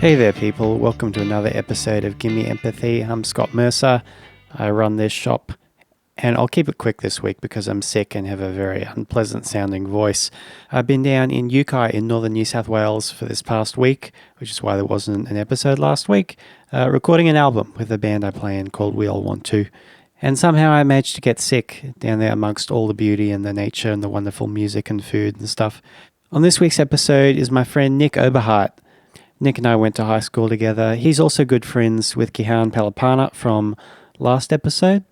Hey there, people. Welcome to another episode of Gimme Empathy. I'm Scott Mercer. I run this shop, and I'll keep it quick this week because I'm sick and have a very unpleasant sounding voice. I've been down in Yukai in northern New South Wales for this past week, which is why there wasn't an episode last week, recording an album with a band I play in called We All Want To. And somehow I managed to get sick down there amongst all the beauty and the nature and the wonderful music and food and stuff. On this week's episode is my friend Nick Oberhardt. Nick and I went to high school together. He's also good friends with Gihan Palapana from last episode.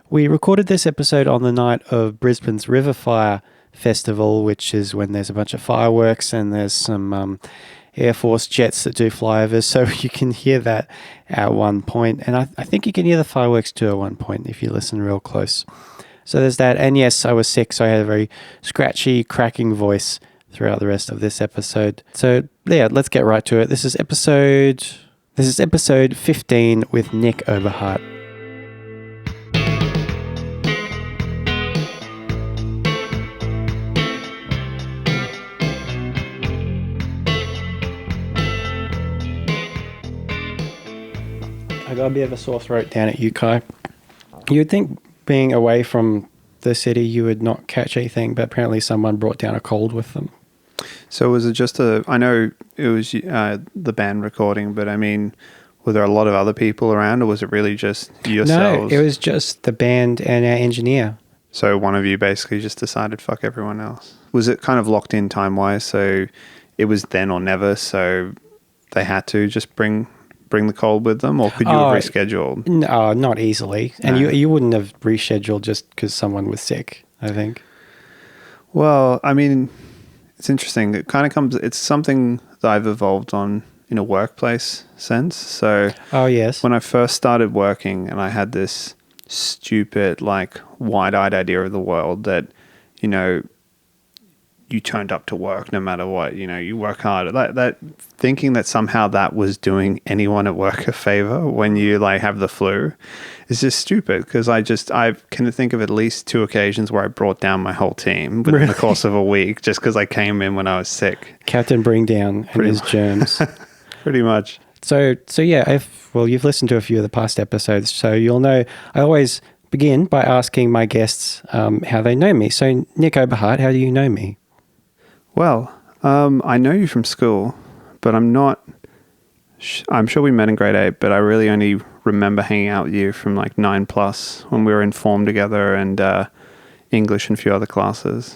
We recorded this episode on the night of Brisbane's River Fire Festival, which is when there's a bunch of fireworks and there's some Air Force jets that do flyovers, so you can hear that at one point. And I think you can hear the fireworks too at one point if you listen real close. So there's that. And yes, I was sick, so I had a very scratchy, cracking voice throughout the rest of this episode. So yeah, let's get right to it. This is episode 15 with Nick Oberhardt. I got a bit of a sore throat down at Yukai. You'd think being away from the city you would not catch anything, but apparently someone brought down a cold with them. So was it just I know it was the band recording, but I mean, were there a lot of other people around, or was it really just yourselves? No, it was just the band and our engineer. So one of you basically just decided, fuck everyone else. Was it kind of locked in time-wise, so it was then or never, so they had to just bring the cold with them, or could you have rescheduled? No, not easily. And No. you wouldn't have rescheduled just because someone was sick, I think. Well, I mean, it's interesting. It's something that I've evolved on in a workplace sense. So Oh, yes. when I first started working and I had this stupid, like, wide-eyed idea of the world that, you know, you turned up to work no matter what, you know, you work hard. That thinking that somehow that was doing anyone at work a favor when you like have the flu is just stupid, because I can think of at least 2 occasions where I brought down my whole team within the course of a week just because I came in when I was sick. Captain Bring Down and his germs. Pretty much. So yeah, you've listened to a few of the past episodes, so you'll know I always begin by asking my guests how they know me. So Nick Oberhardt, how do you know me? Well, I know you from school, but I'm sure we met in grade 8, but I really only remember hanging out with you from like 9+ when we were in form together and English and a few other classes.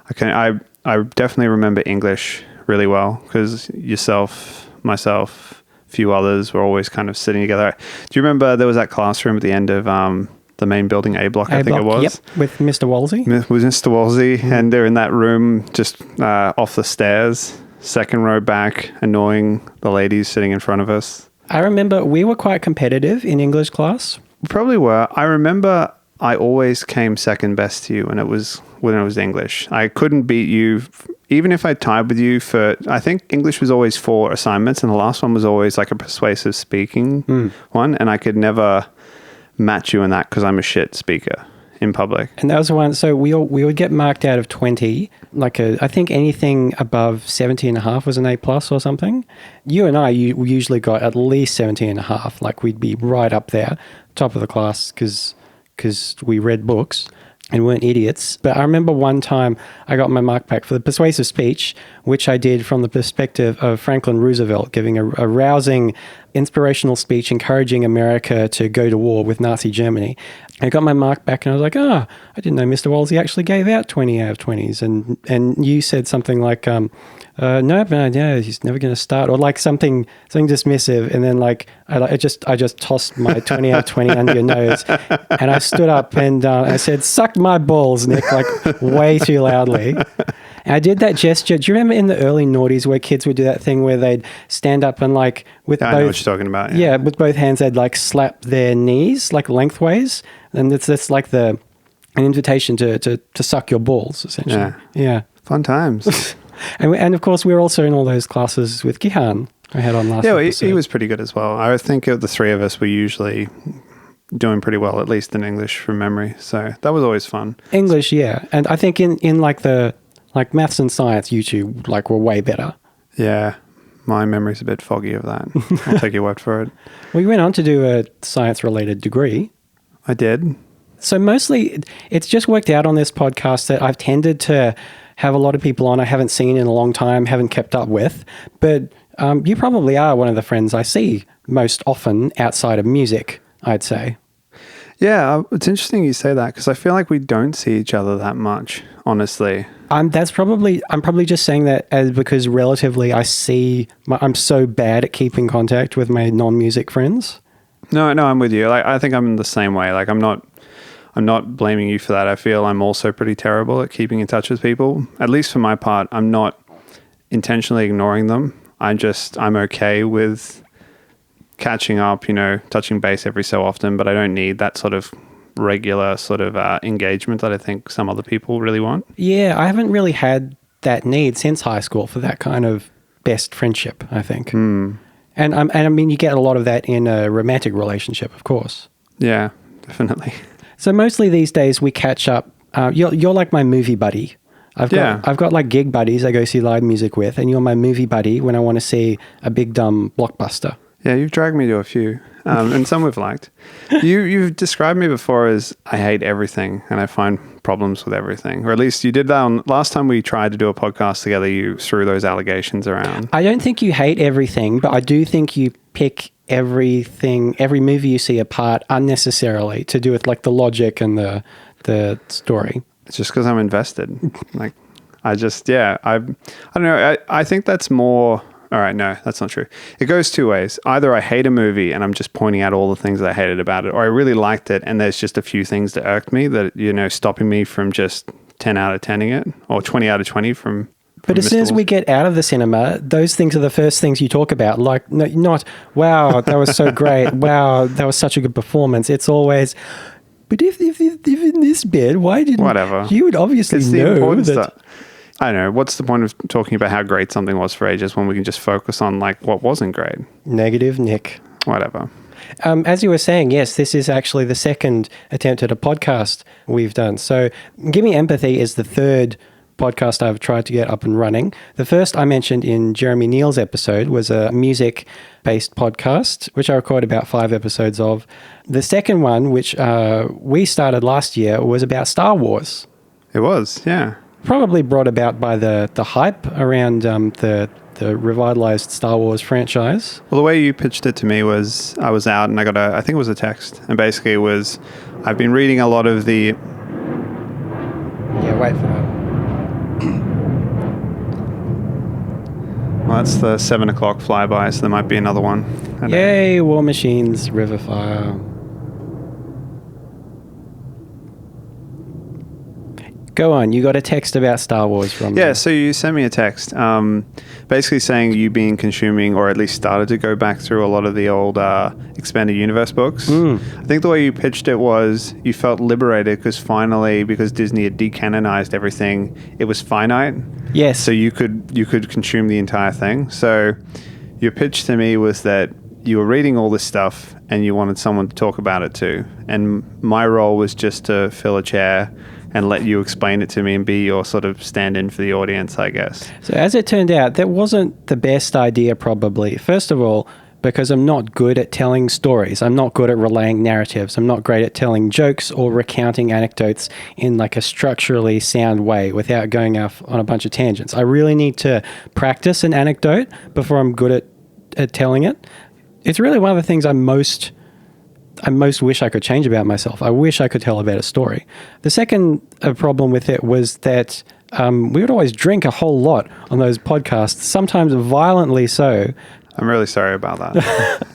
I definitely remember English really well because yourself, myself, a few others were always kind of sitting together. Do you remember there was that classroom at the end of the main building, A block, I think it was. Yep, with Mr. Wolsey. With Mr. Wolsey, and they're in that room just off the stairs, second row back, annoying the ladies sitting in front of us. I remember we were quite competitive in English class. We probably were. I remember I always came second best to you when it was English. I couldn't beat you, even if I tied with you for, I think English was always 4 assignments, and the last one was always like a persuasive speaking one, and I could never match you in that because I'm a shit speaker in public. And that was the one, so we would get marked out of 20, I think anything above 17.5 was an A+ or something. You and I usually got at least 17.5, like we'd be right up there, top of the class, because we read books and weren't idiots. But I remember one time I got my mark back for the persuasive speech, which I did from the perspective of Franklin Roosevelt giving a rousing, inspirational speech encouraging America to go to war with Nazi Germany. I got my mark back and I was like, I didn't know Mr. Wolsey actually gave out 20 out of 20s. And you said something like, no, but yeah, he's never going to start, or like something dismissive. And then like, I just tossed my 20 out of 20 under your nose, and I stood up and I said, "Suck my balls, Nick," like way too loudly. And I did that gesture. Do you remember in the early noughties where kids would do that thing where they'd stand up and like with I know what you're talking about. Yeah, with both hands they'd like slap their knees like lengthways, and that's like an invitation to suck your balls essentially. Yeah. Fun times. And of course, we were also in all those classes with Gihan I had on last episode. He was pretty good as well. I think the 3 of us were usually doing pretty well, at least in English from memory. So that was always fun. English, yeah. And I think in like maths and science, you two like were way better. Yeah. My memory's a bit foggy of that. I'll take your word for it. Well, you went on to do a science-related degree. I did. So mostly it's just worked out on this podcast that I've tended to have a lot of people on I haven't seen in a long time, haven't kept up with. But you probably are one of the friends I see most often outside of music, I'd say. Yeah, it's interesting you say that because I feel like we don't see each other that much, honestly. I'm probably just saying that because relatively I'm so bad at keeping contact with my non-music friends. No, I'm with you. Like, I think I'm the same way. Like, I'm not blaming you for that. I feel I'm also pretty terrible at keeping in touch with people. At least for my part, I'm not intentionally ignoring them. I'm okay with catching up, touching base every so often, but I don't need that sort of regular sort of engagement that I think some other people really want. Yeah, I haven't really had that need since high school for that kind of best friendship, I think. And I mean, you get a lot of that in a romantic relationship, of course. Yeah, definitely. So mostly these days we catch up. You're like my movie buddy. I've got like gig buddies I go see live music with, and you're my movie buddy when I want to see a big dumb blockbuster. Yeah, you've dragged me to a few, and some we've liked. You've described me before as I hate everything, and I find problems with everything. Or at least you did that last time we tried to do a podcast together, you threw those allegations around. I don't think you hate everything, but I do think you pick every movie you see apart unnecessarily to do with like the logic and the story. It's just because I'm invested. Like, I don't know. I think that's more... All right, no, that's not true. It goes two ways. Either I hate a movie and I'm just pointing out all the things that I hated about it, or I really liked it and there's just a few things that irked me that, stopping me from just 10 out of 10ing it, or 20 out of 20 from... But as soon as we get out of the cinema, those things are the first things you talk about. Like, no, not, wow, that was so great. Wow, that was such a good performance. It's always... But if in this bit, why didn't... Whatever. You would obviously know that... I don't know. What's the point of talking about how great something was for ages when we can just focus on like what wasn't great? Negative, Nick. Whatever. As you were saying, yes, this is actually the second attempt at a podcast we've done. So Gimme Empathy is the third podcast I've tried to get up and running. The first I mentioned in Jeremy Neal's episode was a music-based podcast, which I recorded about 5 episodes of. The second one, which we started last year, was about Star Wars. It was, yeah. Probably brought about by the hype around the revitalized Star Wars franchise. Well, the way you pitched it to me was I was out and I got I think it was a text. And basically it was, I've been reading a lot of the... Yeah, wait for that. Well, that's the 7 o'clock flyby, so there might be another one. Yay, War Machines, Riverfire. Go on, you got a text about Star Wars from me. Yeah, so you sent me a text basically saying you've been consuming, or at least started to go back through a lot of the old Expanded Universe books. I think the way you pitched it was you felt liberated because finally, because Disney had decanonized everything, it was finite. Yes. So you could consume the entire thing. So your pitch to me was that you were reading all this stuff and you wanted someone to talk about it too. And my role was just to fill a chair and let you explain it to me and be your sort of stand-in for the audience, I guess. So as it turned out, that wasn't the best idea probably. First of all, because I'm not good at telling stories. I'm not good at relaying narratives. I'm not great at telling jokes or recounting anecdotes in like a structurally sound way without going off on a bunch of tangents. I really need to practice an anecdote before I'm good at telling it. It's really one of the things I most wish I could change about myself. I wish I could tell a better story. The second problem with it was that we would always drink a whole lot on those podcasts, sometimes violently so. I'm really sorry about that.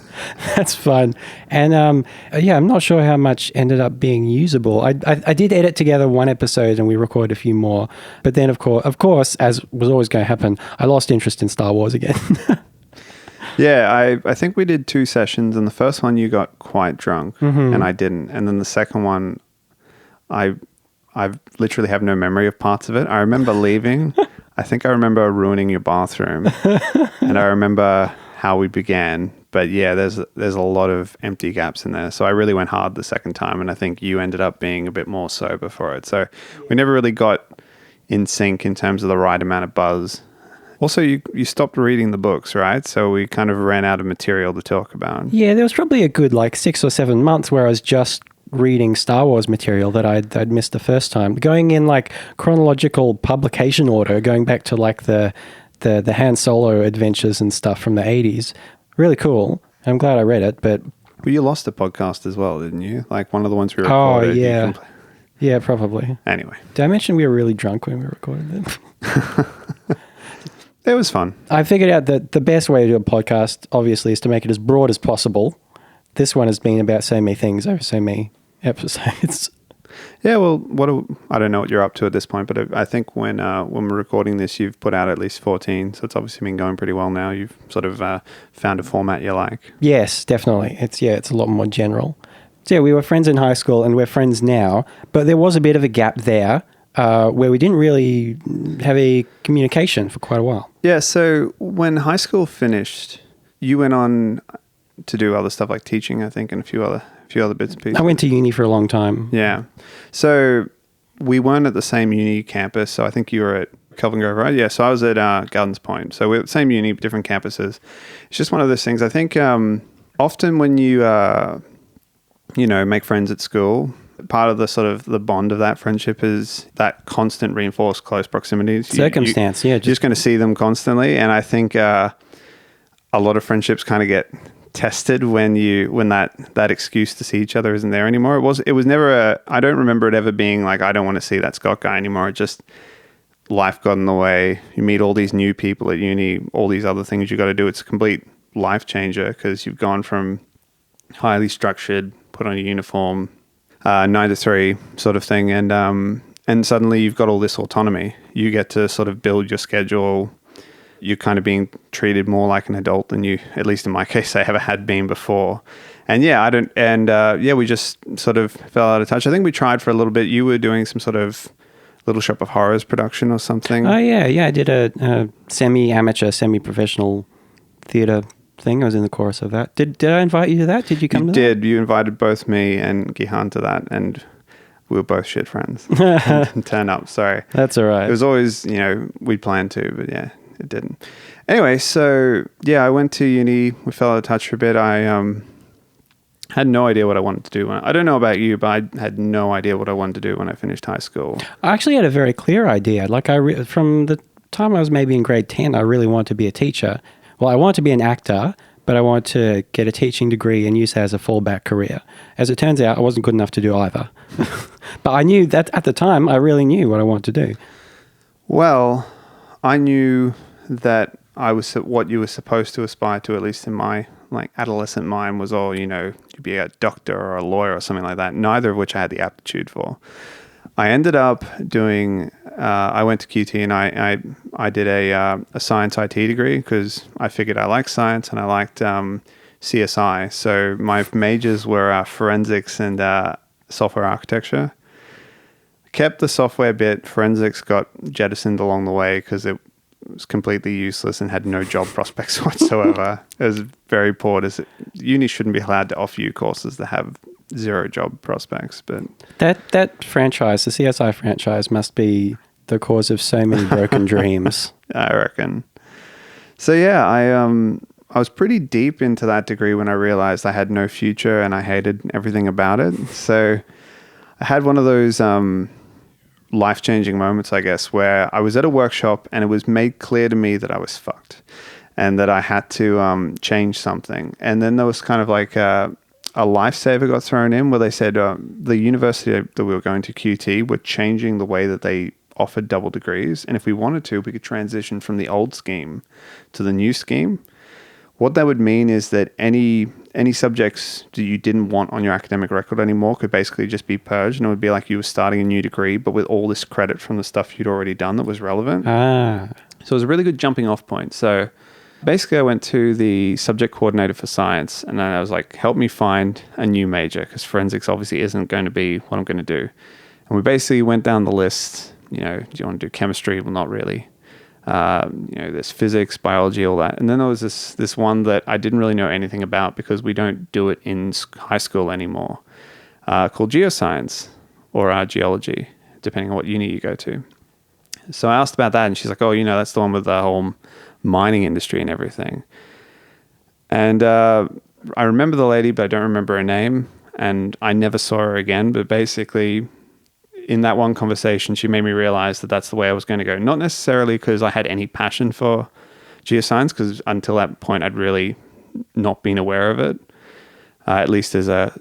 That's fun. And I'm not sure how much ended up being usable. I did edit together one episode and we recorded a few more. But then, of course, as was always going to happen, I lost interest in Star Wars again. Yeah, I think we did 2 sessions, and the first one you got quite drunk, and I didn't. And then the second one, I literally have no memory of parts of it. I remember leaving. I think I remember ruining your bathroom, and I remember how we began. But yeah, there's a lot of empty gaps in there. So I really went hard the second time, and I think you ended up being a bit more sober for it. So we never really got in sync in terms of the right amount of buzz. Also, you stopped reading the books, right? So we kind of ran out of material to talk about. Yeah, there was probably a good 6 or 7 months where I was just reading Star Wars material that I'd missed the first time. Going in chronological publication order, going back to the Han Solo adventures and stuff from the 80s. Really cool. I'm glad I read it, but... Well, you lost a podcast as well, didn't you? One of the ones we Oh, recorded. yeah. Yeah, probably. Anyway. Did I mention we were really drunk when we recorded it? It was fun. I figured out that the best way to do a podcast, obviously, is to make it as broad as possible. This one has been about so many things over so many episodes. Yeah, well, I don't know what you're up to at this point, but I think when we're recording this, you've put out at least 14, so it's obviously been going pretty well now. You've sort of found a format you like. Yes, definitely. It's a lot more general. So yeah, we were friends in high school and we're friends now, but there was a bit of a gap there where we didn't really have a communication for quite a while. Yeah, so when high school finished, you went on to do other stuff like teaching, I think, and a few other bits and pieces. I went to uni for a long time. Yeah. So we weren't at the same uni campus. So I think you were at Kelvin Grove, right? Yeah. So I was at Gardens Point. So we're at the same uni, but different campuses. It's just one of those things. I think often when you, make friends at school, part of the sort of the bond of that friendship is that constant reinforced close proximity. Circumstance, yeah. You're just going to see them constantly. And I think a lot of friendships kind of get tested when that excuse to see each other isn't there anymore. It was never I don't remember it ever being I don't want to see that Scott guy anymore. It just, life got in the way. You meet all these new people at uni, all these other things you got to do. It's a complete life changer because you've gone from highly structured, put on a uniform, 9 to 3 sort of thing, and suddenly you've got all this autonomy. You get to sort of build your schedule. You're kind of being treated more like an adult than you, at least in my case, I ever had been before. And we just sort of fell out of touch. I think we tried for a little bit. You were doing some sort of Little Shop of Horrors production or something. Oh, yeah. I did a semi-amateur, semi-professional theatre thing. I was in the chorus of that. Did I invite you to that? Did you come to that? You did. You invited both me and Gihan to that, and we were both shit friends. Didn't turn up, sorry. That's all right. It was always, we planned to, but yeah. It didn't. Anyway, so yeah, I went to uni. We fell out of touch for a bit. I had no idea what I wanted to do. I don't know about you, but I had no idea what I wanted to do when I finished high school. I actually had a very clear idea. From the time I was maybe in grade 10, I really wanted to be a teacher. Well, I wanted to be an actor, but I wanted to get a teaching degree and use that as a fallback career. As it turns out, I wasn't good enough to do either. But I knew that at the time, I really knew what I wanted to do. Well, I knew that I was what you were supposed to aspire to, at least in my adolescent mind, was you'd be a doctor or a lawyer or something like that, neither of which I had the aptitude for. I ended up doing, I went to QT and I did a science IT degree because I figured I liked science and I liked CSI. So my majors were forensics and software architecture. Kept the software bit. Forensics got jettisoned along the way because it was completely useless and had no job prospects whatsoever. It was very poor. Uni shouldn't be allowed to offer you courses that have zero job prospects. But that franchise, the CSI franchise, must be the cause of so many broken dreams. I reckon. So yeah, I was pretty deep into that degree when I realized I had no future and I hated everything about it. So I had one of those life-changing moments, I guess, where I was at a workshop and it was made clear to me that I was fucked and that I had to change something. And then there was kind of a lifesaver got thrown in where they said the university that we were going to, QT, were changing the way that they offered double degrees. And if we wanted to, we could transition from the old scheme to the new scheme. What that would mean is that any subjects that you didn't want on your academic record anymore could basically just be purged, and it would be like you were starting a new degree, but with all this credit from the stuff you'd already done that was relevant. So it was a really good jumping off point. So basically I went to the subject coordinator for science, and then I was like, help me find a new major, because forensics obviously isn't going to be what I'm going to do. And we basically went down the list, do you want to do chemistry? Well, not really. There's physics, biology, all that. And then there was this one that I didn't really know anything about because we don't do it in high school anymore, called geoscience or geology, depending on what uni you go to. So I asked about that, and she's like, oh, that's the one with the whole mining industry and everything. And I remember the lady, but I don't remember her name. And I never saw her again. But basically, in that one conversation, she made me realize that that's the way I was going to go. Not necessarily because I had any passion for geoscience, because until that point, I'd really not been aware of it, at least as a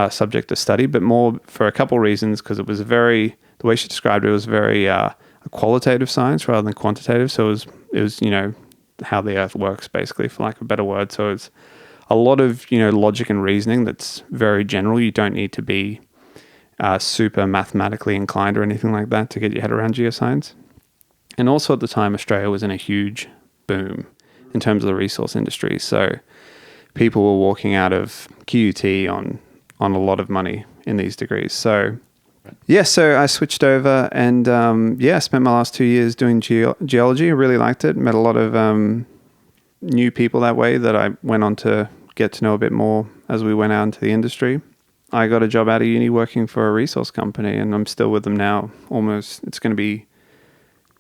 subject of study, but more for a couple reasons, because it was the way she described it was very a qualitative science rather than quantitative. So it was how the earth works, basically, for lack of a better word. So it's a lot of, logic and reasoning that's very general. You don't need to be super mathematically inclined or anything like that to get your head around geoscience. And also at the time, Australia was in a huge boom in terms of the resource industry. So people were walking out of QUT on a lot of money in these degrees. So so I switched over and spent my last 2 years doing geology. I really liked it. Met a lot of new people that way that I went on to get to know a bit more as we went out into the industry. I got a job out of uni working for a resource company, and I'm still with them now. It's going to be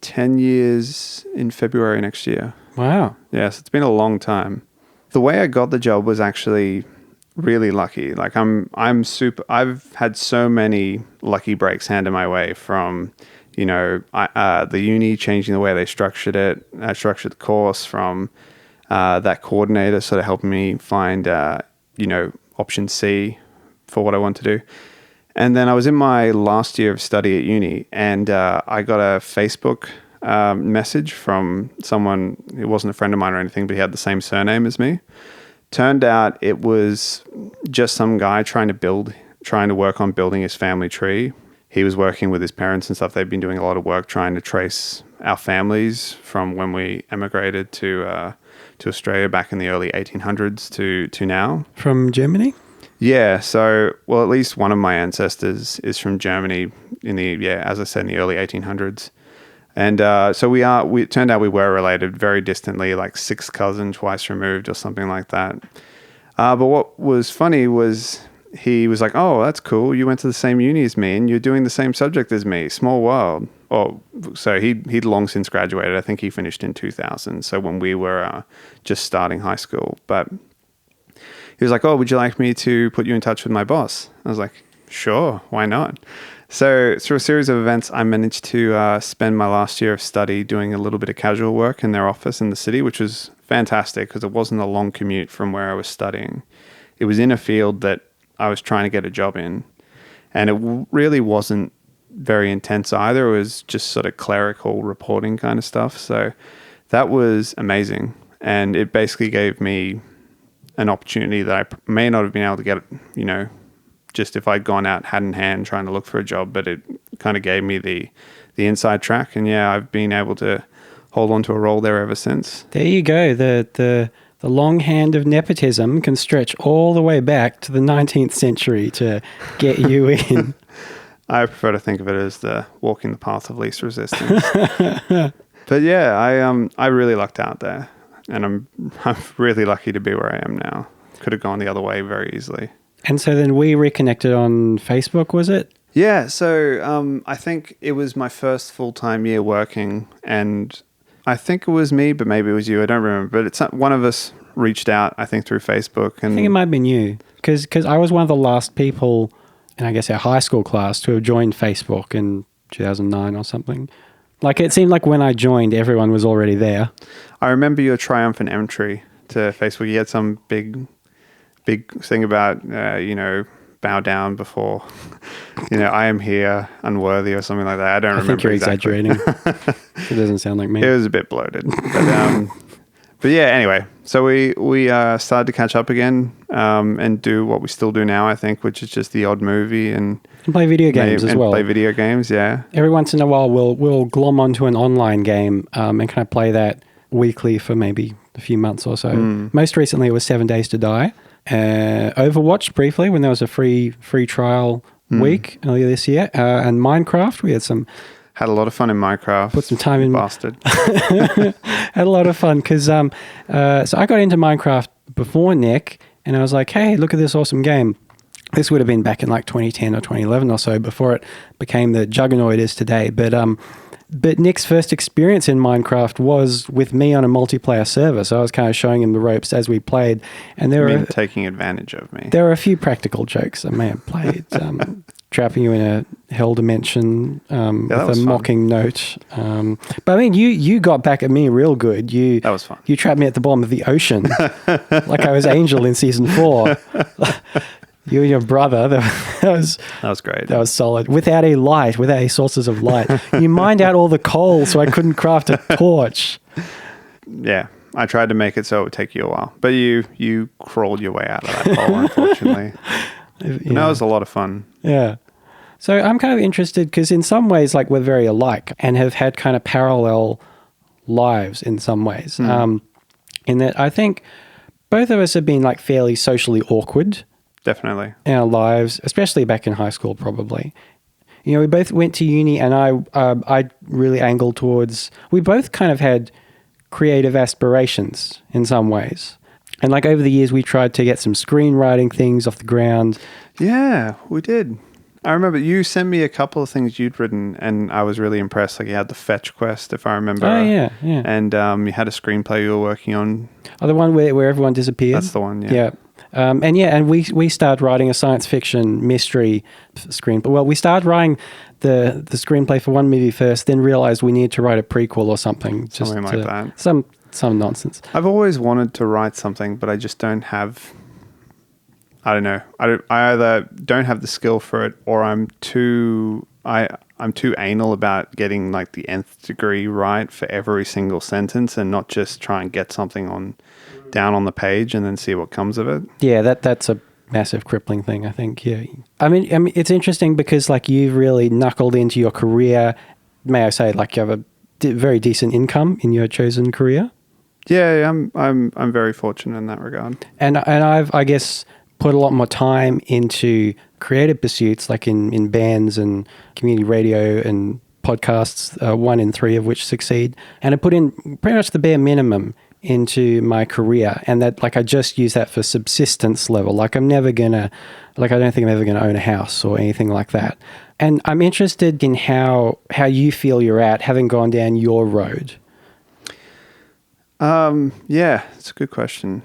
10 years in February next year. Wow. Yes, it's been a long time. The way I got the job was actually really lucky. Like I've had so many lucky breaks handed my way from, the uni changing the way they structured it, structured the course, from that coordinator sort of helping me find, option C for what I want to do. And then I was in my last year of study at uni, and I got a Facebook message from someone who wasn't a friend of mine or anything, but he had the same surname as me. Turned out it was just some guy trying to work on building his family tree. He was working with his parents and stuff. They'd been doing a lot of work trying to trace our families from when we emigrated to Australia back in the early 1800s to now. From Germany? Yeah. So, at least one of my ancestors is from Germany as I said, in the early 1800s. And so it turned out we were related very distantly, like 6th cousin, twice removed or something like that. But what was funny was he was like, oh, that's cool. You went to the same uni as me and you're doing the same subject as me. Small world. So he'd long since graduated. I think he finished in 2000. So when we were just starting high school. But he was like, oh, would you like me to put you in touch with my boss? I was like, sure, why not? So through a series of events, I managed to spend my last year of study doing a little bit of casual work in their office in the city, which was fantastic because it wasn't a long commute from where I was studying. It was in a field that I was trying to get a job in, and it really wasn't very intense either. It was just sort of clerical reporting kind of stuff. So that was amazing, and it basically gave me an opportunity that I may not have been able to get, just if I'd gone out hand in hand trying to look for a job, but it kind of gave me the inside track. And I've been able to hold on to a role there ever since. There you go. The long hand of nepotism can stretch all the way back to the 19th century to get you in. I prefer to think of it as the walking the path of least resistance. But I really lucked out there. And I'm really lucky to be where I am now. Could have gone the other way very easily. And so then we reconnected on Facebook, was it? Yeah. So I think it was my first full-time year working, and I think it was me, but maybe it was you. I don't remember. But it's one of us reached out, I think, through Facebook. And I think it might have been you, because I was one of the last people in, I guess, our high school class to have joined Facebook in 2009 or something. Like, it seemed like when I joined, everyone was already there. I remember your triumphant entry to Facebook. You had some big thing about, bow down before, I am here, unworthy or something like that. I don't remember. I think you're exactly. exaggerating. It doesn't sound like me. It was a bit bloated. But anyway, so we started to catch up again and do what we still do now, I think, which is just the odd movie and play video games as well. Play video games, yeah. Every once in a while, we'll glom onto an online game and kind of play that weekly for maybe a few months or so. Most recently, it was 7 Days to Die. Overwatch briefly when there was a free trial week earlier this year. And Minecraft, we had a lot of fun in Minecraft. Put some time in. Bastard. Had a lot of fun because so I got into Minecraft before Nick, and I was like, hey, look at this awesome game. This would have been back in like 2010 or 2011 or so before it became the juggernaut it is today. But But Nick's first experience in Minecraft was with me on a multiplayer server, so I was kind of showing him the ropes as we played. And taking advantage of me. There were a few practical jokes I may have played. Trapping you in a hell dimension with a mocking note. But I mean, you got back at me real good. That was fun. You trapped me at the bottom of the ocean like I was Angel in season 4. You and your brother, that was great. That was solid. Without any sources of light. You mined out all the coal so I couldn't craft a torch. Yeah, I tried to make it so it would take you a while. But you crawled your way out of that hole, unfortunately. Yeah. That was a lot of fun. Yeah. So I'm kind of interested because in some ways, like, we're very alike and have had kind of parallel lives in some ways. In that I think both of us have been like fairly socially awkward. Definitely. In our lives, especially back in high school, probably. You know, we both went to uni and I really angled towards, we both kind of had creative aspirations in some ways. And like over the years, we tried to get some screenwriting things off the ground. Yeah, we did. I remember you sent me a couple of things you'd written and I was really impressed. Like you had the Fetch Quest, if I remember. Oh, yeah. And you had a screenplay you were working on. Oh, the one where everyone disappeared? That's the one, yeah. And we started writing a science fiction mystery screenplay. Well, we started writing the screenplay for one movie first, then realized we needed to write a prequel or something. Something like that. Some nonsense. I've always wanted to write something, but I just don't have... I don't know. I either don't have the skill for it, or I'm too anal about getting like the nth degree right for every single sentence, and not just try and get something down on the page and then see what comes of it. Yeah, that's a massive crippling thing, I think. Yeah, I mean, it's interesting because like you've really knuckled into your career. May I say, like you have a very decent income in your chosen career. Yeah, I'm very fortunate in that regard. And I've, I guess, put a lot more time into creative pursuits, like in bands and community radio and podcasts, 1 in 3 of which succeed. And I put in pretty much the bare minimum into my career, and that like I just use that for subsistence level. Like I don't think I'm ever gonna own a house or anything like that. And I'm interested in how you feel you're at having gone down your road. Yeah, it's a good question.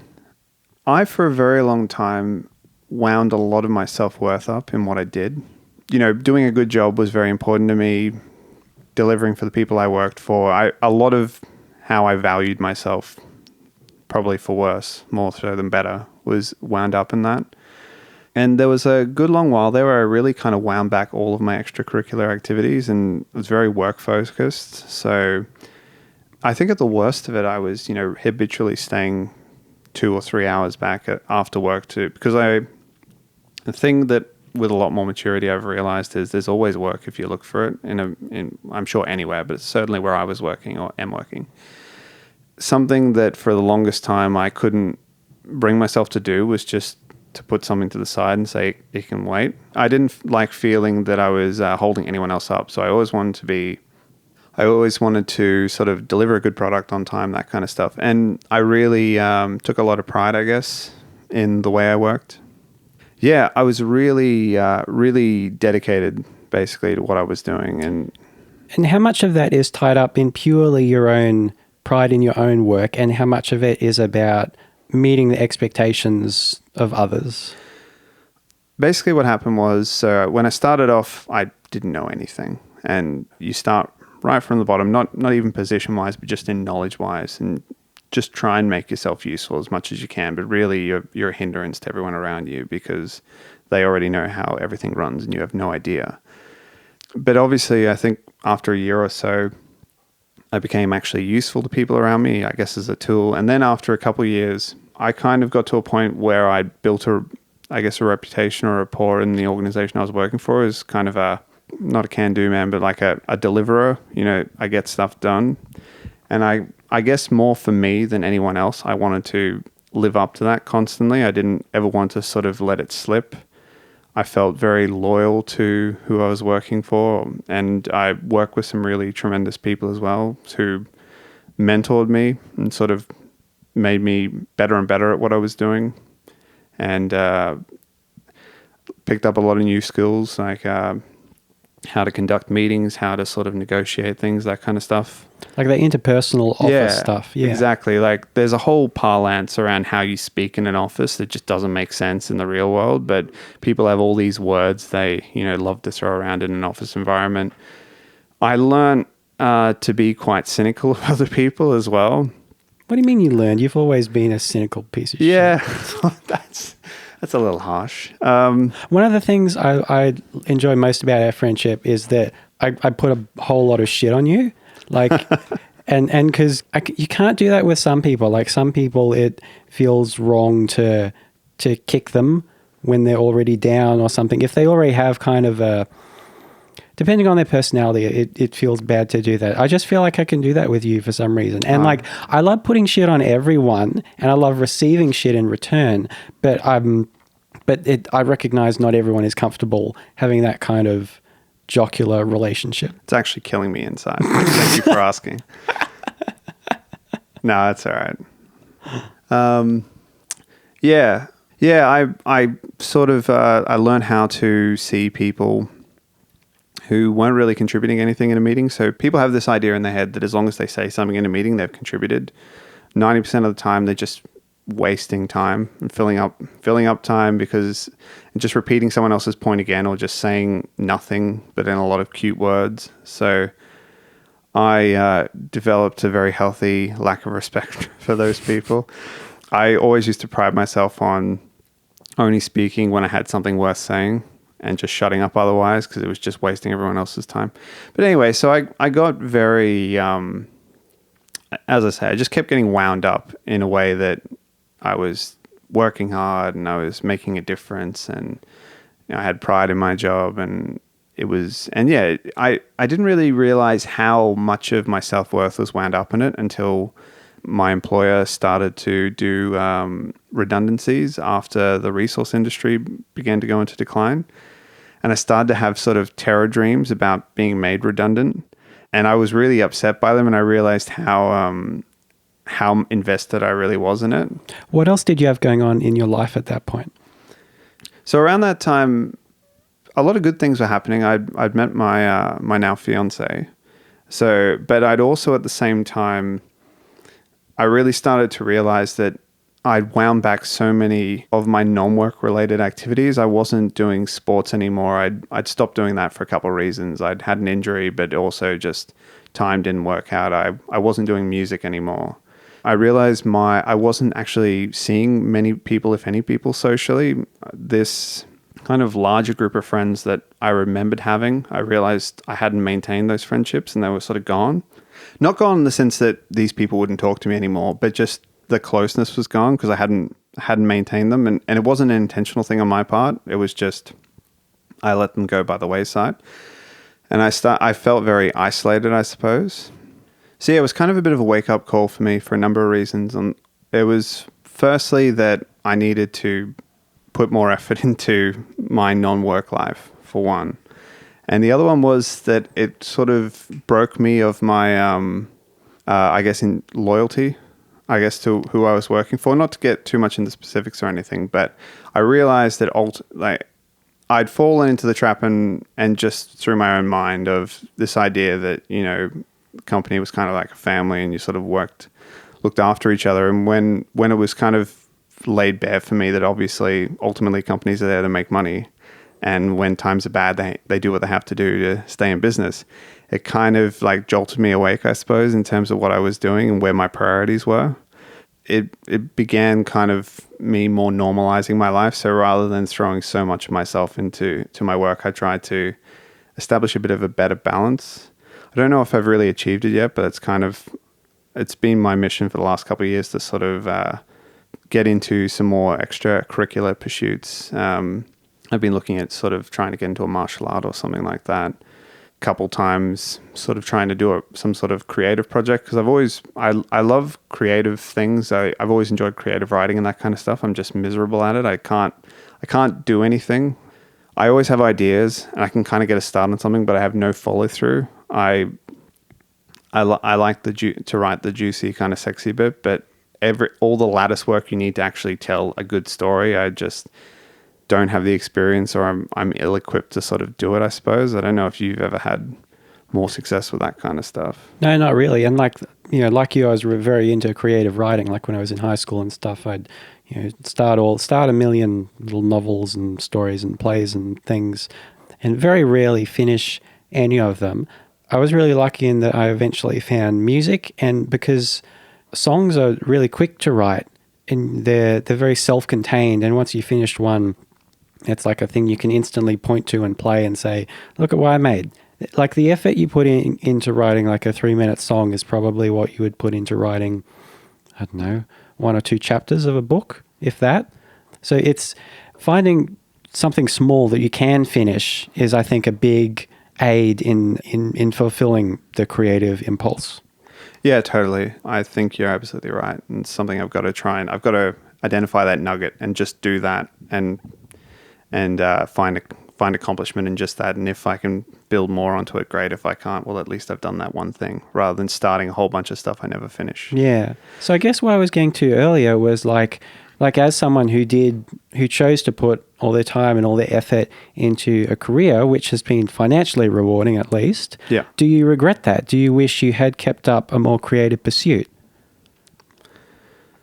I, for a very long time, wound a lot of my self-worth up in what I did. You know, doing a good job was very important to me. Delivering for the people I worked for. A lot of how I valued myself, probably for worse, more so than better, was wound up in that. And there was a good long while there where I really kind of wound back all of my extracurricular activities and was very work-focused. So I think at the worst of it, I was, habitually staying 2 or 3 hours back after work because the thing that with a lot more maturity I've realized is there's always work if you look for it in I'm sure anywhere, but it's certainly where I was working or am working. Something that for the longest time I couldn't bring myself to do was just to put something to the side and say it can wait. I didn't like feeling that I was holding anyone else up, so I always wanted to sort of deliver a good product on time, that kind of stuff. And I really took a lot of pride, I guess, in the way I worked. Yeah, I was really, really dedicated, basically, to what I was doing. And how much of that is tied up in purely your own pride in your own work, and how much of it is about meeting the expectations of others? Basically, what happened was when I started off, I didn't know anything. And you start right from the bottom, not even position-wise, but just in knowledge-wise, and just try and make yourself useful as much as you can. But really, you're a hindrance to everyone around you because they already know how everything runs and you have no idea. But obviously, I think after a year or so, I became actually useful to people around me, I guess, as a tool. And then after a couple of years, I kind of got to a point where I built a reputation or rapport in the organization I was working for as kind of not a can-do man, but like a deliverer. I get stuff done. And I guess more for me than anyone else, I wanted to live up to that constantly. I didn't ever want to sort of let it slip. I felt very loyal to who I was working for. And I worked with some really tremendous people as well who mentored me and sort of made me better and better at what I was doing. And picked up a lot of new skills, like how to conduct meetings, how to sort of negotiate things, that kind of stuff. Like the interpersonal office stuff. Yeah, exactly. Like there's a whole parlance around how you speak in an office that just doesn't make sense in the real world. But people have all these words they, love to throw around in an office environment. I learned to be quite cynical of other people as well. What do you mean you learned? You've always been a cynical piece of shit. Yeah, that's a little harsh. One of the things I enjoy most about our friendship is that I put a whole lot of shit on you. Like, and because you can't do that with some people. Like some people, it feels wrong to kick them when they're already down or something. If they already have kind of a, depending on their personality, it feels bad to do that. I just feel like I can do that with you for some reason. And like, I love putting shit on everyone and I love receiving shit in return. But I recognize not everyone is comfortable having that kind of jocular relationship. It's actually killing me inside. Thank you for asking. No, that's all right. Yeah. I sort of I learned how to see people who weren't really contributing anything in a meeting. So people have this idea in their head that as long as they say something in a meeting, they've contributed. 90% of the time, they're just wasting time and filling up time because just repeating someone else's point again or just saying nothing but in a lot of cute words. So I developed a very healthy lack of respect for those people. I always used to pride myself on only speaking when I had something worth saying and just shutting up otherwise because it was just wasting everyone else's time. But anyway, so I got very, as I say, I just kept getting wound up in a way that I was working hard and I was making a difference and I had pride in my job and I didn't really realize how much of my self-worth was wound up in it until my employer started to do redundancies after the resource industry began to go into decline. And I started to have sort of terror dreams about being made redundant. And I was really upset by them and I realized how invested I really was in it. What else did you have going on in your life at that point? So around that time, a lot of good things were happening. I'd met my now fiance. But I'd also at the same time, I really started to realize that I'd wound back so many of my non-work related activities. I wasn't doing sports anymore. I'd stopped doing that for a couple of reasons. I'd had an injury, but also just time didn't work out. I wasn't doing music anymore. I realized I wasn't actually seeing many people, if any people, socially. This kind of larger group of friends that I remembered having, I realized I hadn't maintained those friendships and they were sort of gone. Not gone in the sense that these people wouldn't talk to me anymore, but just the closeness was gone because I hadn't maintained them. And it wasn't an intentional thing on my part. It was just I let them go by the wayside. And I felt very isolated, I suppose. So yeah, it was kind of a bit of a wake-up call for me for a number of reasons. And it was firstly that I needed to put more effort into my non-work life, for one. And the other one was that it sort of broke me of my, I guess, in loyalty, I guess, to who I was working for. Not to get too much into specifics or anything, but I realized that I'd fallen into the trap and just through my own mind of this idea that, the company was kind of like a family and you sort of looked after each other. And when it was kind of laid bare for me that obviously ultimately companies are there to make money, and when times are bad they do what they have to do to stay in business, it kind of like jolted me awake, I suppose, in terms of what I was doing and where my priorities were. It began kind of me more normalizing my life. So rather than throwing so much of myself into my work, I tried to establish a bit of a better balance. I don't know if I've really achieved it yet, but it's been my mission for the last couple of years to sort of get into some more extracurricular pursuits. I've been looking at sort of trying to get into a martial art or something like that. A couple times sort of trying to do some sort of creative project because I love creative things. I've always enjoyed creative writing and that kind of stuff. I'm just miserable at it. I can't do anything. I always have ideas and I can kind of get a start on something, but I have no follow through. I like to write the juicy kind of sexy bit, but all the lattice work you need to actually tell a good story, don't have the experience, or I'm ill-equipped to sort of do it, I suppose. I don't know if you've ever had more success with that kind of stuff. No, not really. And like you, I was very into creative writing. Like when I was in high school and stuff, I'd start a million little novels and stories and plays and things, and very rarely finish any of them. I was really lucky in that I eventually found music, and because songs are really quick to write, and they're very self-contained, and once you finished one, it's like a thing you can instantly point to and play and say, look at what I made. Like the effort you put into writing like a 3-minute song is probably what you would put into writing, I don't know, 1 or 2 chapters of a book, if that. So it's finding something small that you can finish is, I think, a big aid in fulfilling the creative impulse. Yeah, totally. I think you're absolutely right. And it's something I've got to identify that nugget and just do that and find accomplishment in just that. And if I can build more onto it, great. If I can't, well, at least I've done that one thing, rather than starting a whole bunch of stuff I never finish. Yeah. So I guess what I was getting to earlier was like as someone who chose to put all their time and all their effort into a career, which has been financially rewarding at least. Yeah. Do you regret that? Do you wish you had kept up a more creative pursuit?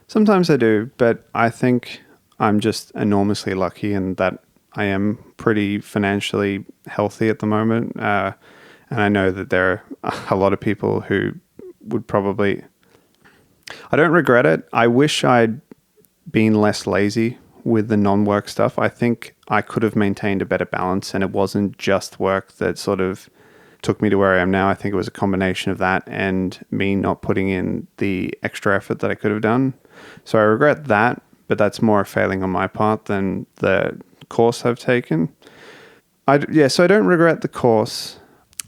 Sometimes I do, but I think I'm just enormously lucky in that I am pretty financially healthy at the moment. And I know that there are a lot of people who would probably... I don't regret it. I wish I'd been less lazy with the non-work stuff. I think I could have maintained a better balance, and it wasn't just work that sort of took me to where I am now. I think it was a combination of that and me not putting in the extra effort that I could have done. So I regret that, but that's more a failing on my part than the course I've taken. So I don't regret the course.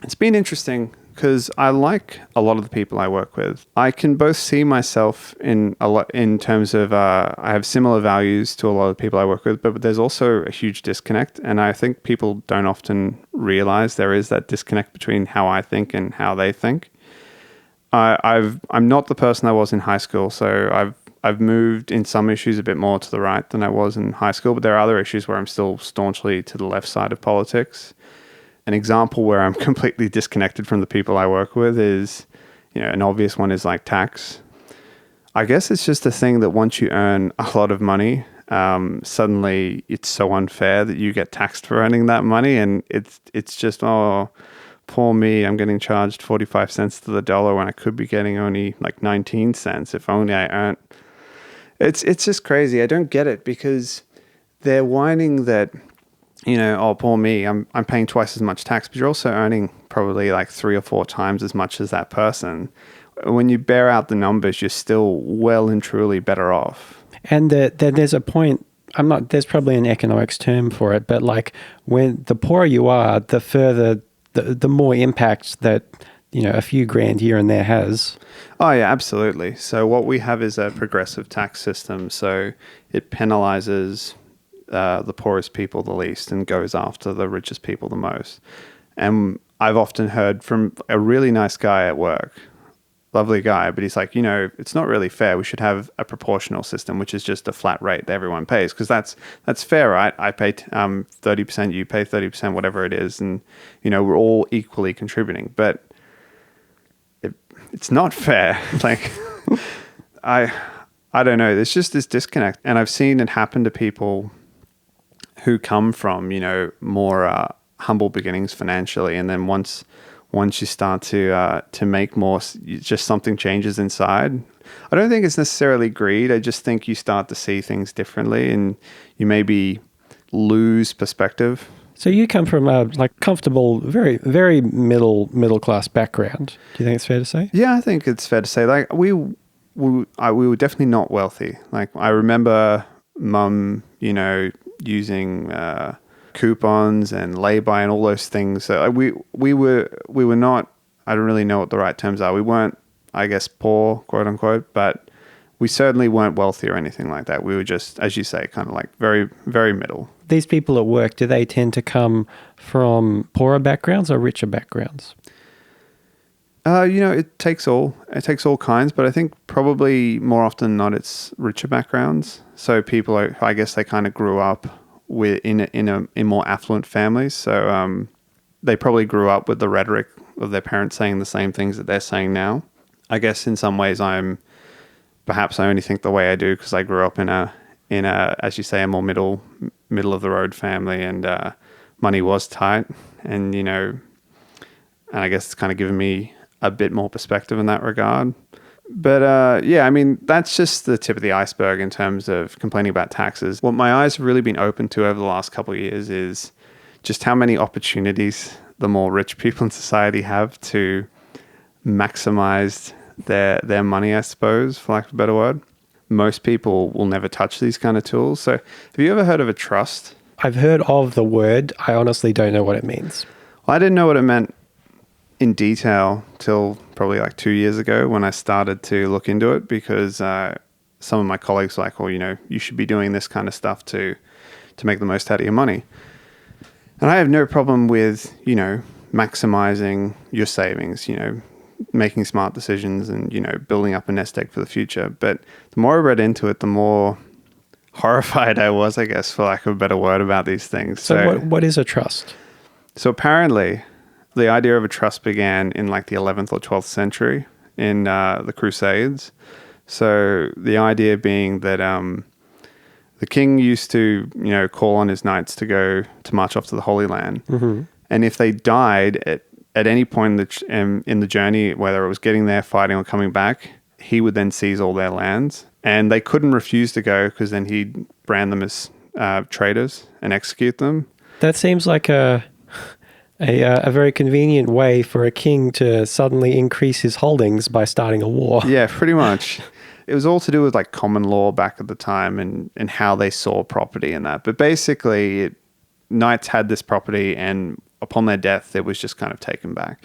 It's been interesting because I like a lot of the people I work with. I can both see myself in terms of I have similar values to a lot of the people I work with, but there's also a huge disconnect, and I think people don't often realize there is that disconnect between how I think and how they think. I'm not the person I was in high school, so I've moved in some issues a bit more to the right than I was in high school, but there are other issues where I'm still staunchly to the left side of politics. An example where I'm completely disconnected from the people I work with is, an obvious one is like tax. I guess it's just a thing that once you earn a lot of money, suddenly it's so unfair that you get taxed for earning that money, and it's just, oh, poor me, I'm getting charged 45 cents to the dollar when I could be getting only like 19 cents if only I earned. It's just crazy. I don't get it because they're whining that, oh, poor me, I'm paying twice as much tax, but you're also earning probably like 3 or 4 times as much as that person. When you bear out the numbers, you're still well and truly better off. And there's a point, there's probably an economics term for it, but like when the poorer you are, the further, the more impact that, a few grand here and there has. Oh, yeah, absolutely. So what we have is a progressive tax system. So it penalizes the poorest people the least and goes after the richest people the most. And I've often heard from a really nice guy at work, lovely guy, but he's like, it's not really fair. We should have a proportional system, which is just a flat rate that everyone pays, because that's fair, right? I pay 30%, you pay 30%, whatever it is, and we're all equally contributing. But it's not fair. Like, I don't know. There's just this disconnect, and I've seen it happen to people who come from more humble beginnings financially, and then once you start to make more, just something changes inside. I don't think it's necessarily greed. I just think you start to see things differently, and you maybe lose perspective. So you come from a comfortable, very, very middle class background. Do you think it's fair to say? Yeah, I think it's fair to say. Like we were definitely not wealthy. Like I remember Mum, using coupons and lay-by and all those things. So we were not. I don't really know what the right terms are. We weren't, I guess, poor, quote unquote, but we certainly weren't wealthy or anything like that. We were just, as you say, kind of like very, very middle. These people at work, do they tend to come from poorer backgrounds or richer backgrounds? It takes all kinds, but I think probably more often than not, it's richer backgrounds. So people I guess they kind of grew up in more affluent families. So they probably grew up with the rhetoric of their parents saying the same things that they're saying now. I guess in some ways perhaps I only think the way I do because I grew up in a as you say, a more middle of the road family, and money was tight, and and I guess it's kind of given me a bit more perspective in that regard. But yeah, I mean, that's just the tip of the iceberg in terms of complaining about taxes. What my eyes have really been open to over the last couple of years is just how many opportunities the more rich people in society have to maximize their money, I suppose, for lack of a better word. Most people will never touch these kind of tools. So have you ever heard of a trust? I've heard of the word. I honestly don't know what it means. Well, I didn't know what it meant in detail till probably like 2 years ago when I started to look into it, because some of my colleagues were like, well, you should be doing this kind of stuff to make the most out of your money. And I have no problem with, maximizing your savings, making smart decisions and, building up a nest egg for the future. But the more I read into it, the more horrified I was, I guess, for lack of a better word, about these things. So what is a trust? So apparently the idea of a trust began in like the 11th or 12th century in the Crusades. So the idea being that the king used to, call on his knights to go to march off to the Holy Land. Mm-hmm. And if they died at any point in the journey, whether it was getting there, fighting, or coming back, he would then seize all their lands. And they couldn't refuse to go because then he'd brand them as traitors and execute them. That seems like a very convenient way for a king to suddenly increase his holdings by starting a war. Yeah, pretty much. It was all to do with like common law back at the time and how they saw property and that. But basically, knights had this property, and upon their death, it was just kind of taken back.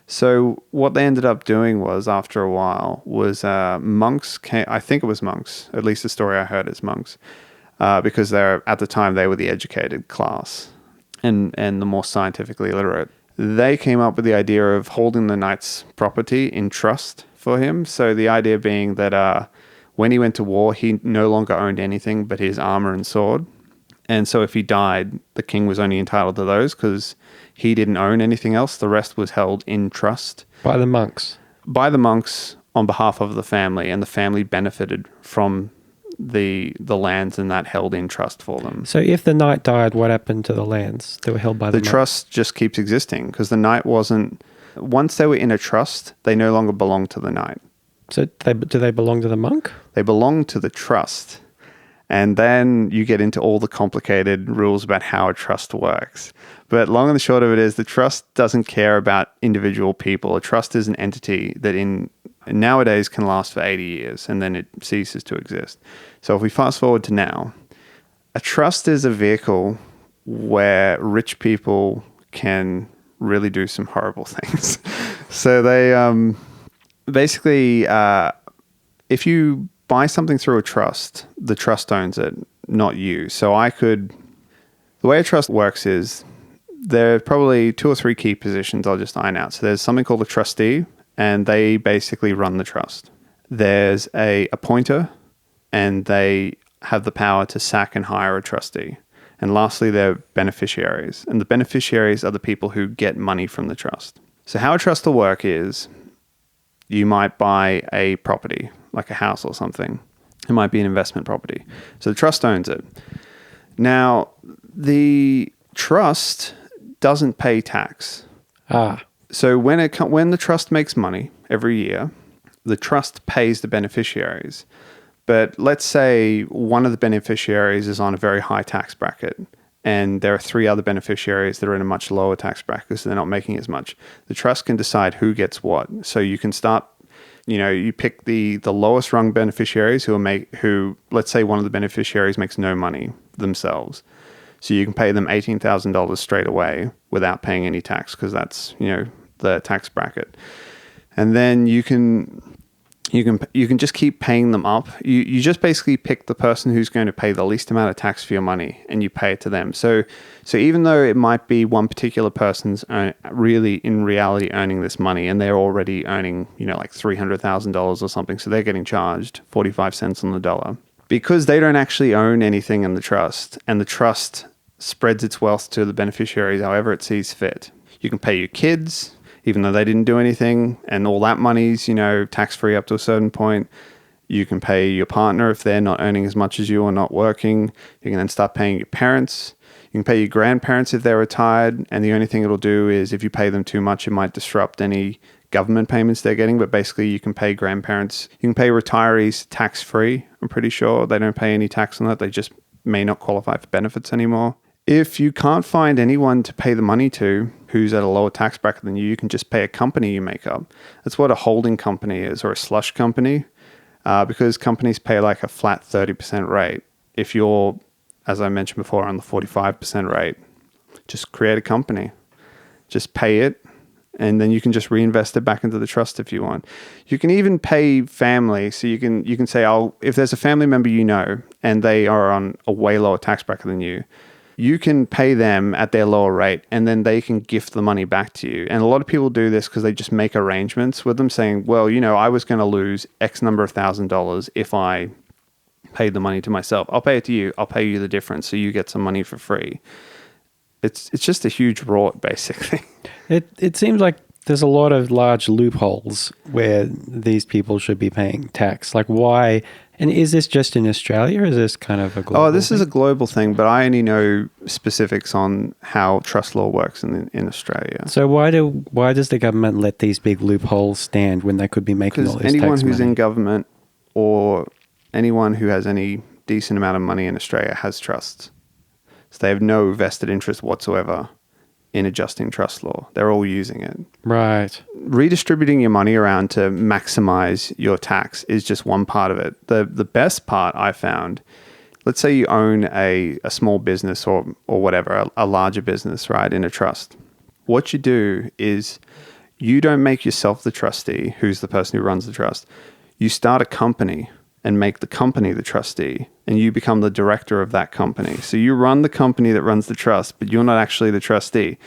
So what they ended up doing was, after a while, was monks came. I think it was monks. At least the story I heard is monks, because at the time they were the educated class and the more scientifically literate. They came up with the idea of holding the knight's property in trust for him. So the idea being that when he went to war, he no longer owned anything but his armor and sword. And so if he died, the king was only entitled to those because he didn't own anything else. The rest was held in trust. By the monks? By the monks on behalf of the family, and the family benefited from the lands and that held in trust for them. So if the knight died, what happened to the lands that were held by the monks? The trust just keeps existing because the knight wasn't... Once they were in a trust, they no longer belonged to the knight. So do they belong to the monk? They belong to the trust. And then you get into all the complicated rules about how a trust works. But long and the short of it is the trust doesn't care about individual people. A trust is an entity that nowadays can last for 80 years and then it ceases to exist. So if we fast forward to now, a trust is a vehicle where rich people can really do some horrible things. So they basically, if you buy something through a trust, the trust owns it, not you. So the way a trust works is there are probably 2 or 3 key positions I'll just iron out. So there's something called a trustee, and they basically run the trust. There's a appointer, and they have the power to sack and hire a trustee. And lastly, they're beneficiaries. And the beneficiaries are the people who get money from the trust. So how a trust will work is you might buy a property, like a house or something. It might be an investment property. So the trust owns it. Now, the trust doesn't pay tax. So when the trust makes money every year, the trust pays the beneficiaries. But let's say one of the beneficiaries is on a very high tax bracket, and there are 3 other beneficiaries that are in a much lower tax bracket, so they're not making as much. The trust can decide who gets what. So you can start, you pick the lowest rung beneficiaries who, let's say one of the beneficiaries makes no money themselves. So you can pay them $18,000 straight away without paying any tax because that's, the tax bracket. And then you can just keep paying them up. You just basically pick the person who's going to pay the least amount of tax for your money and you pay it to them. So even though it might be one particular person's really in reality earning this money and they're already earning, like $300,000 or something. So they're getting charged 45 cents on the dollar. because they don't actually own anything in the trust, and the trust spreads its wealth to the beneficiaries however it sees fit. You can pay your kids, even though they didn't do anything, and all that money's, tax-free up to a certain point. You can pay your partner if they're not earning as much as you or not working. You can then start paying your parents. You can pay your grandparents if they're retired, and the only thing it'll do is if you pay them too much, it might disrupt any government payments they're getting, but basically you can pay grandparents. You can pay retirees tax-free, I'm pretty sure. They don't pay any tax on that. They just may not qualify for benefits anymore. If you can't find anyone to pay the money to who's at a lower tax bracket than you can just pay a company you make up. That's what a holding company is, or a slush company, because companies pay like a flat 30% rate. If you're, as I mentioned before, on the 45% rate, just create a company. Just pay it, and then you can just reinvest it back into the trust if you want. You can even pay family. So you can say, if there's a family member and they are on a way lower tax bracket than you can pay them at their lower rate, and then they can gift the money back to you. And a lot of people do this because they just make arrangements with them saying, well, I was going to lose X number of $1,000s if I paid the money to myself. I'll pay it to you. I'll pay you the difference so you get some money for free. It's just a huge rort, basically. It seems like there's a lot of large loopholes where these people should be paying tax. Like why? And is this just in Australia, or is this kind of a global this thing? is a global thing, but I only know specifics on how trust law works in Australia. So why does the government let these big loopholes stand when they could be making all Because this tax money? anyone who's in government or anyone who has any decent amount of money in Australia has trusts. So they have no vested interest whatsoever in adjusting trust law. They're all using it. Right. Redistributing your money around to maximize your tax is just one part of it. The best part I found, let's say you own a small business or whatever, a larger business, right, in a trust. What you do is you don't make yourself the trustee, who's the person who runs the trust. You start a company and make the company the trustee, and you become the director of that company. So you run the company that runs the trust, but you're not actually the trustee.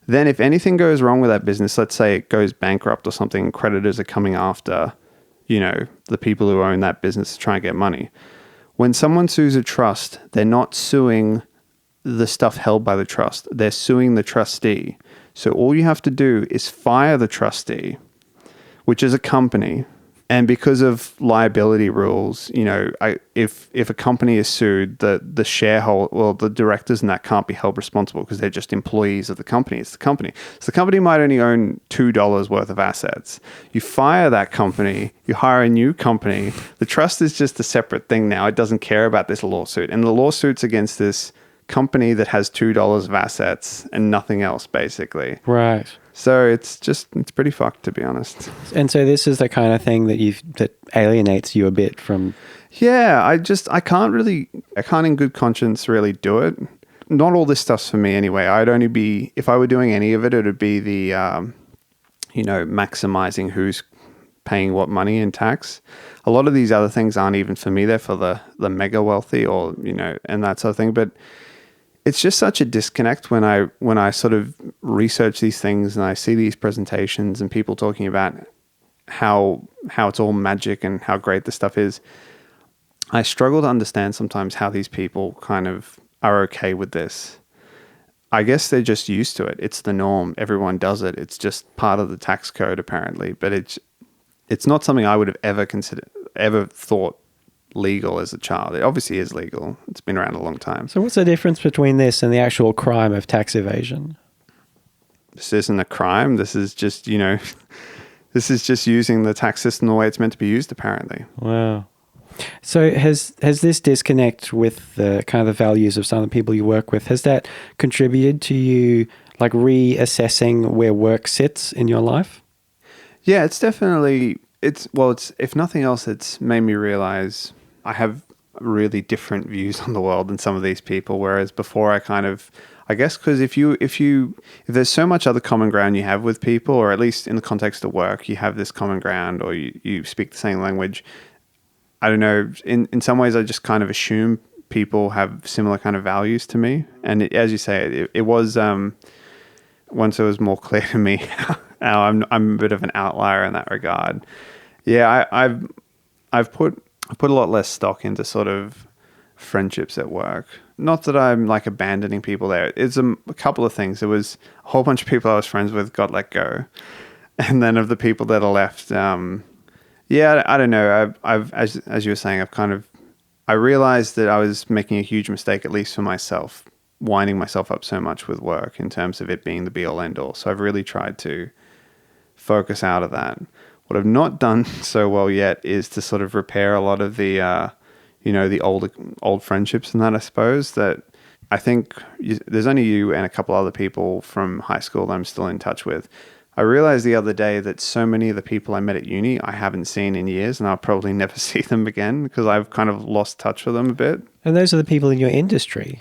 Then if anything goes wrong with that business, let's say it goes bankrupt or something, creditors are coming after, the people who own that business to try and get money. When someone sues a trust, they're not suing the stuff held by the trust. They're suing the trustee. So all you have to do is fire the trustee, which is a company. And because of liability rules, if a company is sued, the shareholder, the directors and that can't be held responsible because they're just employees of the company. It's the company. So the company might only own $2 worth of assets. You fire that company, you hire a new company. The trust is just a separate thing now. It doesn't care about this lawsuit. And the lawsuit's against this company that has $2 of assets and nothing else, basically. Right. So it's pretty fucked, to be honest. And so this is the kind of thing that alienates you a bit from. Yeah, I can't in good conscience really do it. Not all this stuff's for me anyway. If I were doing any of it, it would be the, maximizing who's paying what money in tax. A lot of these other things aren't even for me. They're for the mega wealthy or, and that sort of thing. But it's just such a disconnect when I sort of research these things and I see these presentations and people talking about how it's all magic and how great this stuff is. I struggle to understand sometimes how these people kind of are okay with this. I guess they're just used to it. It's the norm. Everyone does it. It's just part of the tax code apparently, but it's not something I would have ever thought legal as a child. It obviously is legal. It's been around a long time. So what's the difference between this and the actual crime of tax evasion? This isn't a crime. This is just, this is just using the tax system the way it's meant to be used, apparently. Wow. So has this disconnect with the kind of the values of some of the people you work with, has that contributed to you like reassessing where work sits in your life? Yeah, it's definitely, it's if nothing else, it's made me realize I have really different views on the world than some of these people. Whereas before I guess because if there's so much other common ground you have with people, or at least in the context of work, you have this common ground or you speak the same language. I don't know. In some ways, I just kind of assume people have similar kind of values to me. And as you say, it was, once it was more clear to me how I'm a bit of an outlier in that regard. Yeah, I've put I put a lot less stock into sort of friendships at work. Not that I'm like abandoning people there. It's a couple of things. There was a whole bunch of people I was friends with got let go. And then of the people that are left, I don't know. I've as you were saying, I realized that I was making a huge mistake, at least for myself, winding myself up so much with work in terms of it being the be all end all. So I've really tried to focus out of that. What I've not done so well yet is to sort of repair a lot of the, the old friendships and that, I suppose. That I think there's only you and a couple other people from high school that I'm still in touch with. I realized the other day that so many of the people I met at uni I haven't seen in years, and I'll probably never see them again because I've kind of lost touch with them a bit. And those are the people in your industry.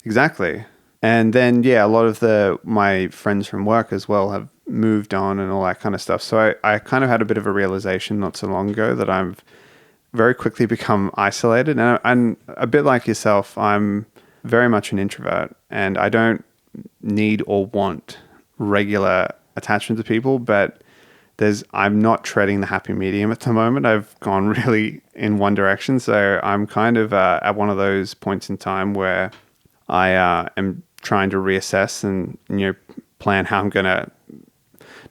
Exactly. And then, a lot of my friends from work as well have moved on and all that kind of stuff. So I kind of had a bit of a realization not so long ago that I've very quickly become isolated. And I'm a bit like yourself. I'm very much an introvert, and I don't need or want regular attachment to people, but I'm not treading the happy medium at the moment. I've gone really in one direction. So I'm kind of at one of those points in time where I am trying to reassess and plan how I'm going to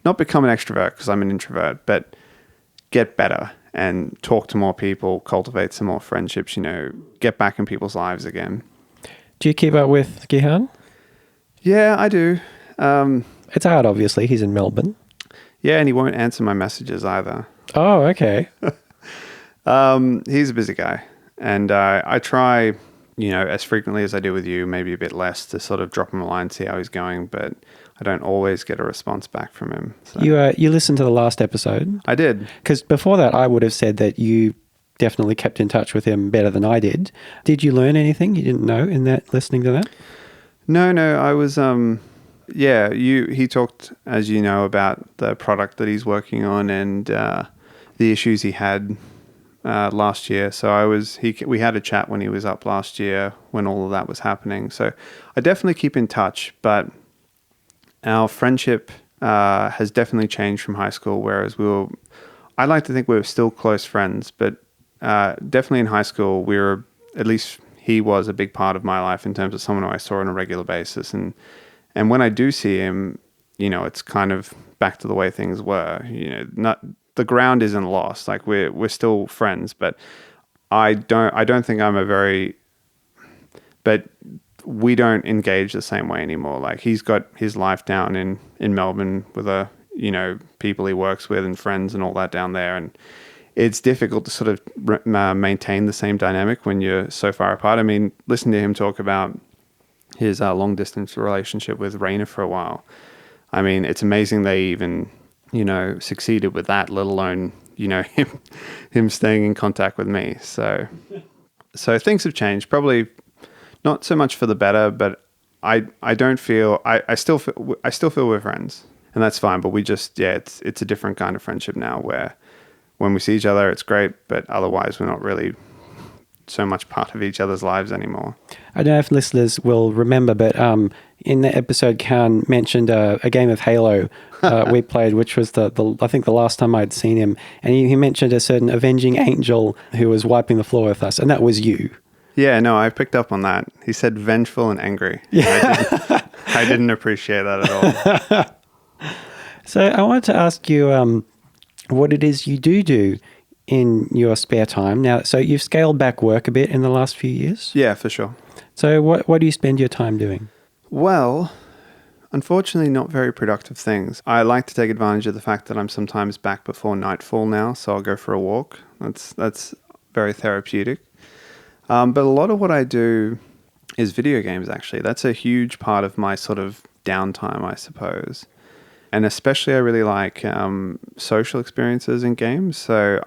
not become an extrovert because I'm an introvert, but get better and talk to more people, cultivate some more friendships, get back in people's lives again. Do you keep up with Gihan? Yeah, I do. It's hard, obviously. He's in Melbourne. Yeah, and he won't answer my messages either. Oh, okay. He's a busy guy. And I try, as frequently as I do with you, maybe a bit less, to sort of drop him a line, see how he's going. But I don't always get a response back from him. So. You listened to the last episode? I did. Because before that, I would have said that you definitely kept in touch with him better than I did. Did you learn anything you didn't know in that, listening to that? No, I was... he talked, as you know, about the product that he's working on and the issues he had last year. So we had a chat when he was up last year when all of that was happening. So I definitely keep in touch, but our friendship has definitely changed from high school, whereas I like to think we were still close friends, but definitely in high school, at least he was a big part of my life in terms of someone who I saw on a regular basis. And when I do see him, it's kind of back to the way things were. Not the ground isn't lost. Like we're still friends, but I don't think but we don't engage the same way anymore. Like he's got his life down in Melbourne with people he works with and friends and all that down there, and it's difficult to sort of maintain the same dynamic when you're so far apart. I mean, listen to him talk about his long distance relationship with Raina for a while. I mean, it's amazing they even, succeeded with that, let alone, him staying in contact with me. So things have changed, probably not so much for the better, but I don't feel, I still feel we're friends, and that's fine. But we just, it's a different kind of friendship now where when we see each other, it's great, but otherwise we're not really so much part of each other's lives anymore. I don't know if listeners will remember, but in the episode, Khan mentioned a game of Halo we played, which was I think the last time I'd seen him, and he mentioned a certain avenging angel who was wiping the floor with us, and that was you. Yeah, no, I picked up on that. He said vengeful and angry. Yeah. I didn't appreciate that at all. So I wanted to ask you what it is you do in your spare time now. So you've scaled back work a bit in the last few years? Yeah, for sure. So what do you spend your time doing? Well, unfortunately, not very productive things. I like to take advantage of the fact that I'm sometimes back before nightfall now, so I'll go for a walk. That's very therapeutic. But a lot of what I do is video games, actually. That's a huge part of my sort of downtime, I suppose. And especially I really like social experiences in games. So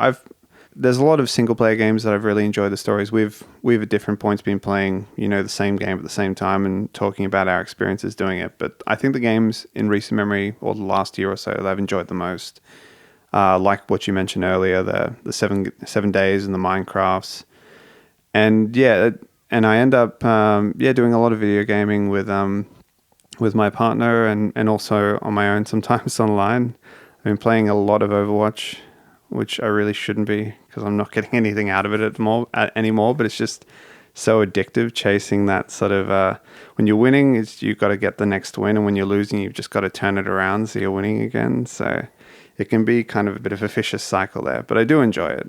there's a lot of single player games that I've really enjoyed the stories. We've at different points been playing, the same game at the same time and talking about our experiences doing it. But I think the games in recent memory, or the last year or so, that I've enjoyed the most, like what you mentioned earlier, the 7 days and the Minecrafts. And and I end up doing a lot of video gaming with my partner and also on my own sometimes online. I've been playing a lot of Overwatch which I really shouldn't be because I'm not getting anything out of it anymore. But it's just so addictive chasing that sort of when you're winning, you've got to get the next win, and when you're losing, you've just got to turn it around so you're winning again. So it can be kind of a bit of a vicious cycle there, but I do enjoy it.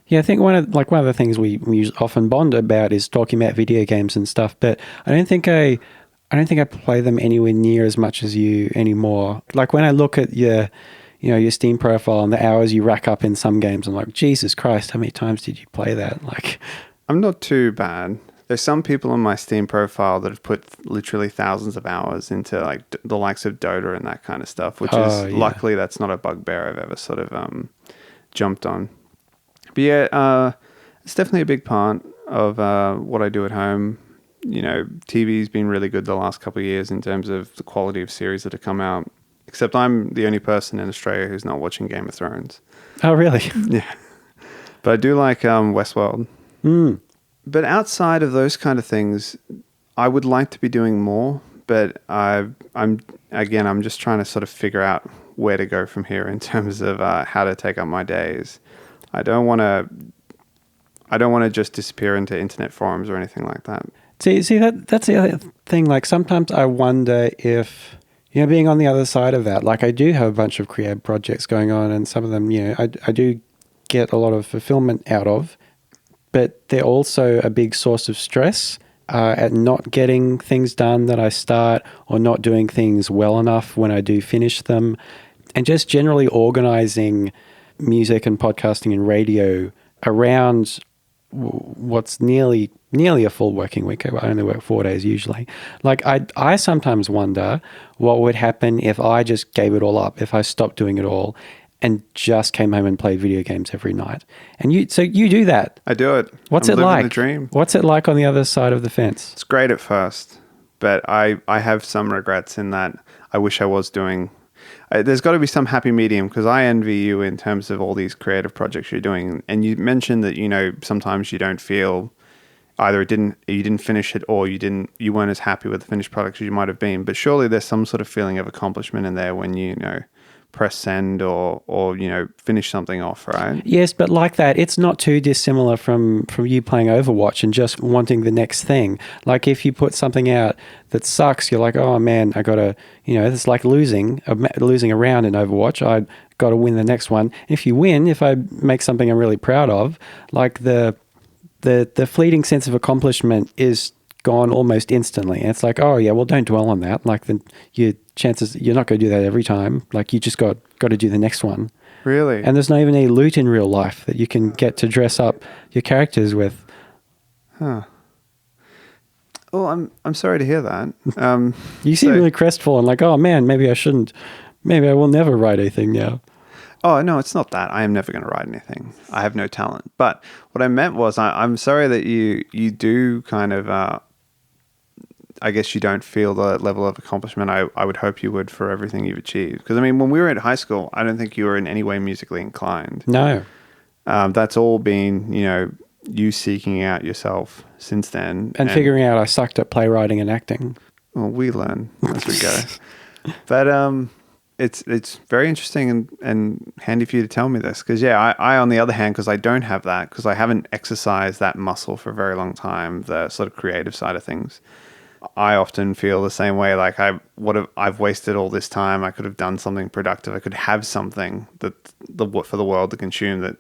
Yeah, I think one of the things we often bond about is talking about video games and stuff, but I don't think I play them anywhere near as much as you anymore. Like when I look at your Steam profile and the hours you rack up in some games, I'm like, Jesus Christ, how many times did you play that? Like, I'm not too bad. There's some people on my Steam profile that have put literally thousands of hours into like the likes of Dota and that kind of stuff, which luckily that's not a bugbear I've ever sort of jumped on. But yeah, it's definitely a big part of what I do at home. You know, TV's been really good the last couple of years in terms of the quality of series that have come out. Except I'm the only person in Australia who's not watching Game of Thrones. Oh, really? Yeah. But I do like Westworld. Mm. But outside of those kind of things, I would like to be doing more. But I'm just trying to sort of figure out where to go from here in terms of how to take up my days. I don't want to just disappear into internet forums or anything like that. See that's the other thing. Like sometimes I wonder if, being on the other side of that, like I do have a bunch of creative projects going on, and some of them, I do get a lot of fulfillment out of, but they're also a big source of stress at not getting things done that I start, or not doing things well enough when I do finish them, and just generally organizing music and podcasting and radio around what's nearly a full working week. I only work 4 days usually. Like I sometimes wonder what would happen if I just gave it all up, if I stopped doing it all and just came home and played video games every night. And you do that. I do it. What's I'm it like? The dream. What's it like on the other side of the fence? It's great at first, but I have some regrets in that I wish I was doing. There's got to be some happy medium, because I envy you in terms of all these creative projects you're doing. And you mentioned that, sometimes you don't feel either you didn't finish it, or you weren't as happy with the finished product as you might have been. But surely there's some sort of feeling of accomplishment in there when you press send or finish something off, right? Yes, but like that, it's not too dissimilar from you playing Overwatch and just wanting the next thing. Like if you put something out that sucks, you're like, oh man, I gotta, it's like losing a round in Overwatch. I got to win the next one. If you win, if I make something I'm really proud of, like the fleeting sense of accomplishment is gone almost instantly. And it's like, oh yeah, well, don't dwell on that. Like your chances, you're not going to do that every time. Like you just got to do the next one. Really? And there's not even any loot in real life that you can get to dress up your characters with. Huh. Oh, I'm sorry to hear that. You seem really crestfallen, like, oh man, maybe I will never write anything now. Oh, no, it's not that. I am never going to write anything. I have no talent. But what I meant was I'm sorry that you do kind of, I guess you don't feel the level of accomplishment I would hope you would for everything you've achieved. Because, I mean, when we were at high school, I don't think you were in any way musically inclined. No. That's all been, you seeking out yourself since then. And figuring out I sucked at playwriting and acting. Well, we learn as we go. But it's very interesting and handy for you to tell me this. Because, yeah, I, on the other hand, because I don't have that, because I haven't exercised that muscle for a very long time, the sort of creative side of things, I often feel the same way. Like I've wasted all this time. I could have done something productive. I could have something for the world to consume that,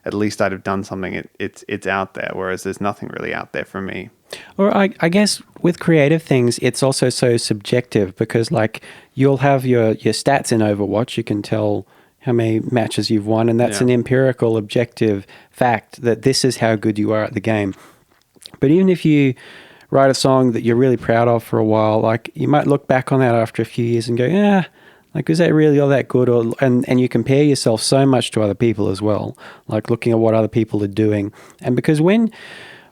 at least I'd have done something. It's out there, whereas there's nothing really out there for me. Or I guess with creative things, it's also so subjective, because like you'll have your stats in Overwatch. You can tell how many matches you've won, and that's an empirical, objective fact that this is how good you are at the game. But even if you write a song that you're really proud of for a while, like you might look back on that after a few years and go, yeah, like, is that really all that good? And you compare yourself so much to other people as well, like looking at what other people are doing. And because when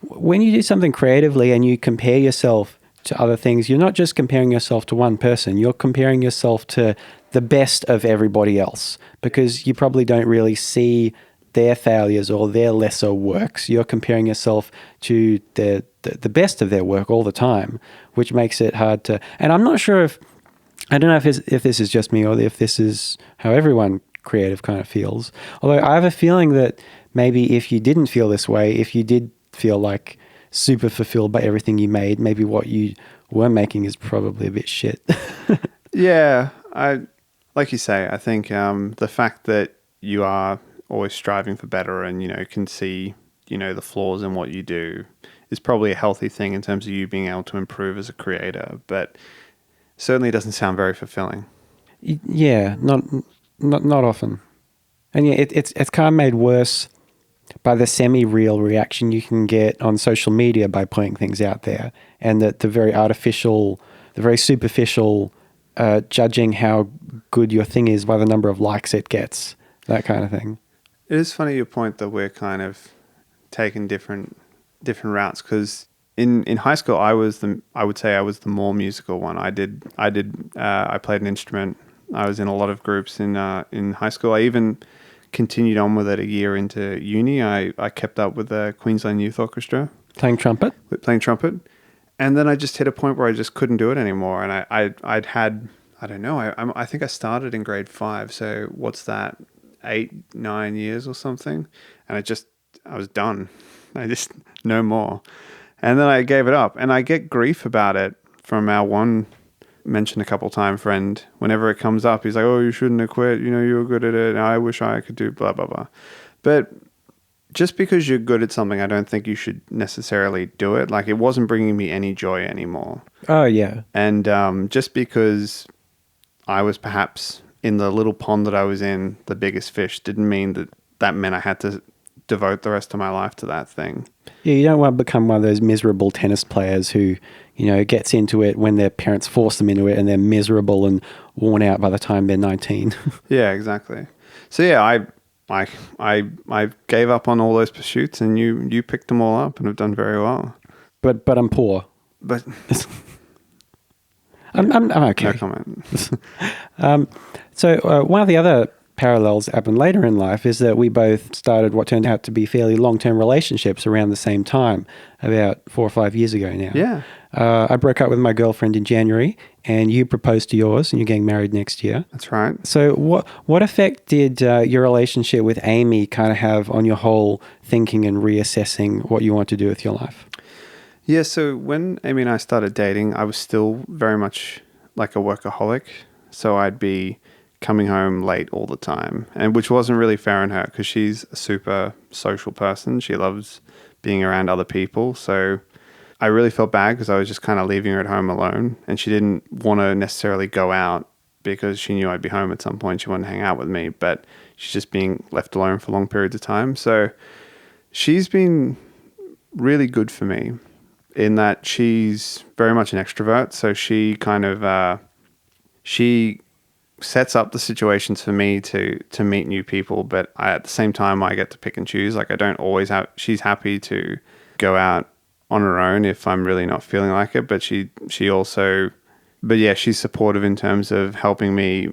you do something creatively and you compare yourself to other things, you're not just comparing yourself to one person, you're comparing yourself to the best of everybody else, because you probably don't really see their failures or their lesser works. You're comparing yourself to the best of their work all the time, which makes it hard to. And I'm not sure I don't know if this is just me or if this is how everyone creative kind of feels. Although I have a feeling that maybe if you didn't feel this way, if you did feel like super fulfilled by everything you made, maybe what you were making is probably a bit shit. Yeah, like you say, I think the fact that you are always striving for better and, can see, the flaws in what you do is probably a healthy thing in terms of you being able to improve as a creator, but certainly doesn't sound very fulfilling. Yeah, not often. And yeah, it's kind of made worse by the semi-real reaction you can get on social media by putting things out there, and that the very artificial, the very superficial judging how good your thing is by the number of likes it gets, that kind of thing. It is funny your point that we're kind of taking different routes, because in high school I would say I was the more musical one. I played an instrument. I was in a lot of groups in high school. I even continued on with it a year into uni. I kept up with the Queensland Youth Orchestra. Playing trumpet? Playing trumpet. And then I just hit a point where I just couldn't do it anymore. And I'd had, I don't know, I think I started in grade 5. So what's that, 8, 9 years or something? And I was done. No more. And then I gave it up. And I get grief about it from our one mentioned a couple time friend. Whenever it comes up, he's like, oh, you shouldn't have quit. You were good at it. I wish I could do blah, blah, blah. But just because you're good at something, I don't think you should necessarily do it. Like, it wasn't bringing me any joy anymore. Oh, yeah. And just because I was perhaps in the little pond that I was in, the biggest fish, didn't mean that meant I had to devote the rest of my life to that thing. Yeah, you don't want to become one of those miserable tennis players who, gets into it when their parents force them into it and they're miserable and worn out by the time they're 19. Yeah, exactly. So yeah, I gave up on all those pursuits, and you picked them all up and have done very well. But I'm poor. But I'm okay. No comment. So one of the other parallels that happened later in life is that we both started what turned out to be fairly long-term relationships around the same time, about 4 or 5 years ago now. Yeah. I broke up with my girlfriend in January, and you proposed to yours, and you're getting married next year. That's right. So what effect did your relationship with Amy kind of have on your whole thinking and reassessing what you want to do with your life? Yeah, so when Amy and I started dating, I was still very much like a workaholic. So I'd be coming home late all the time, and which wasn't really fair on her because she's a super social person. She loves being around other people. So I really felt bad because I was just kind of leaving her at home alone, and she didn't want to necessarily go out because she knew I'd be home at some point. She wanted to hang out with me, but she's just being left alone for long periods of time. So she's been really good for me in that she's very much an extrovert. So she kind of, she sets up the situations for me to meet new people, but at the same time I get to pick and choose. Like, I don't always have, she's happy to go out on her own if I'm really not feeling like it, but she also, but yeah, she's supportive in terms of helping me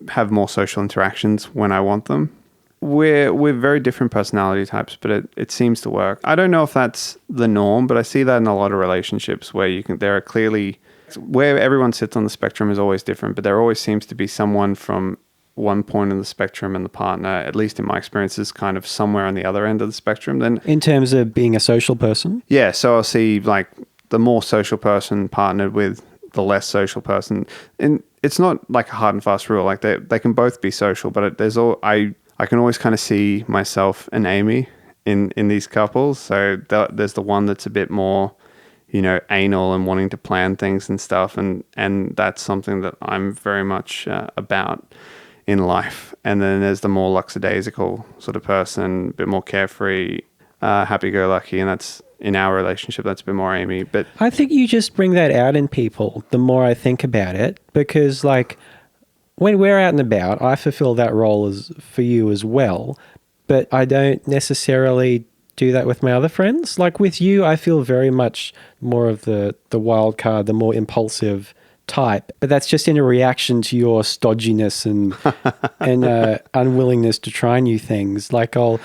have more social interactions when I want them. We're very different personality types, but it seems to work. I don't know if that's the norm, but I see that in a lot of relationships where there are clearly, where everyone sits on the spectrum is always different, but there always seems to be someone from one point of the spectrum, and the partner, at least in my experience, is kind of somewhere on the other end of the spectrum. Then, in terms of being a social person? Yeah, so I'll see like the more social person partnered with the less social person. And it's not like a hard and fast rule. Like they can both be social, but I can always kind of see myself and Amy in these couples. So there's the one that's a bit more, anal and wanting to plan things and stuff. And that's something that I'm very much about in life. And then there's the more lackadaisical sort of person, a bit more carefree, happy-go-lucky. And that's, in our relationship, that's a bit more Amy. But I think you just bring that out in people the more I think about it, because like when we're out and about, I fulfill that role as for you as well, but I don't necessarily do that with my other friends. Like with you, I feel very much more of the wild card, the more impulsive type, but that's just in a reaction to your stodginess and unwillingness to try new things. Like I'll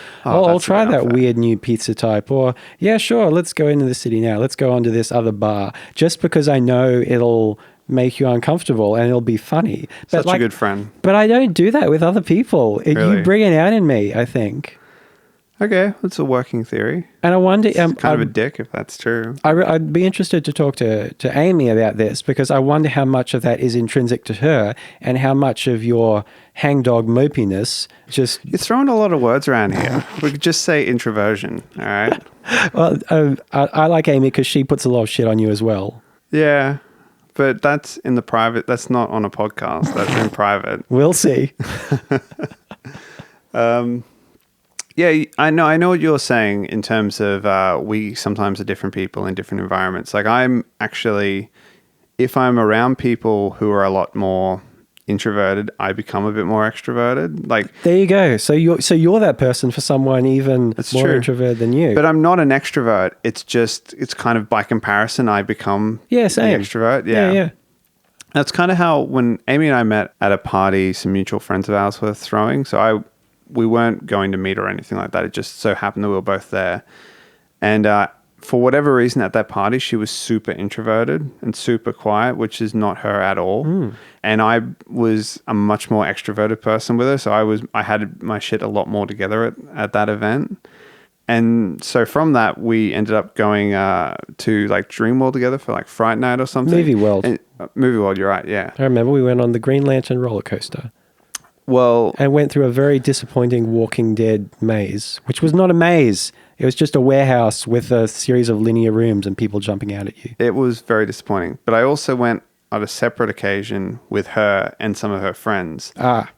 try that weird new pizza type, or yeah, sure, let's go into the city now. Let's go onto this other bar, just because I know it'll make you uncomfortable and it'll be funny. But Such a good friend. But I don't do that with other people. Really? You bring it out in me, I think. Okay, that's a working theory. And I wonder... It's kind of a dick if that's true. I'd be interested to talk to Amy about this because I wonder how much of that is intrinsic to her and how much of your hangdog mopiness just... You're throwing a lot of words around here. We could just say introversion, all right? Well, I like Amy because she puts a lot of shit on you as well. Yeah, but that's in the private. That's not on a podcast. That's in private. We'll see. Yeah, I know what you're saying in terms of we sometimes are different people in different environments. Like I'm actually, if I'm around people who are a lot more introverted, I become a bit more extroverted. Like there you go. So you're that person for someone even more introverted than you. But I'm not an extrovert. It's kind of by comparison I become same. the extrovert. Yeah. That's kind of how when Amy and I met at a party, some mutual friends of ours were throwing. So we weren't going to meet or anything like that. It just so happened that we were both there. And for whatever reason at that party, she was super introverted and super quiet, which is not her at all. And I was a much more extroverted person with her. So I had my shit a lot more together at that event. And so from that, we ended up going to like Dreamworld together for like Fright Night or something. Movie World. Movie World, you're right, yeah. I remember we went on the Green Lantern roller coaster. Well... And went through a very disappointing Walking Dead maze, which was not a maze. It was just a warehouse with a series of linear rooms and people jumping out at you. It was very disappointing. But I also went on a separate occasion with her and some of her friends,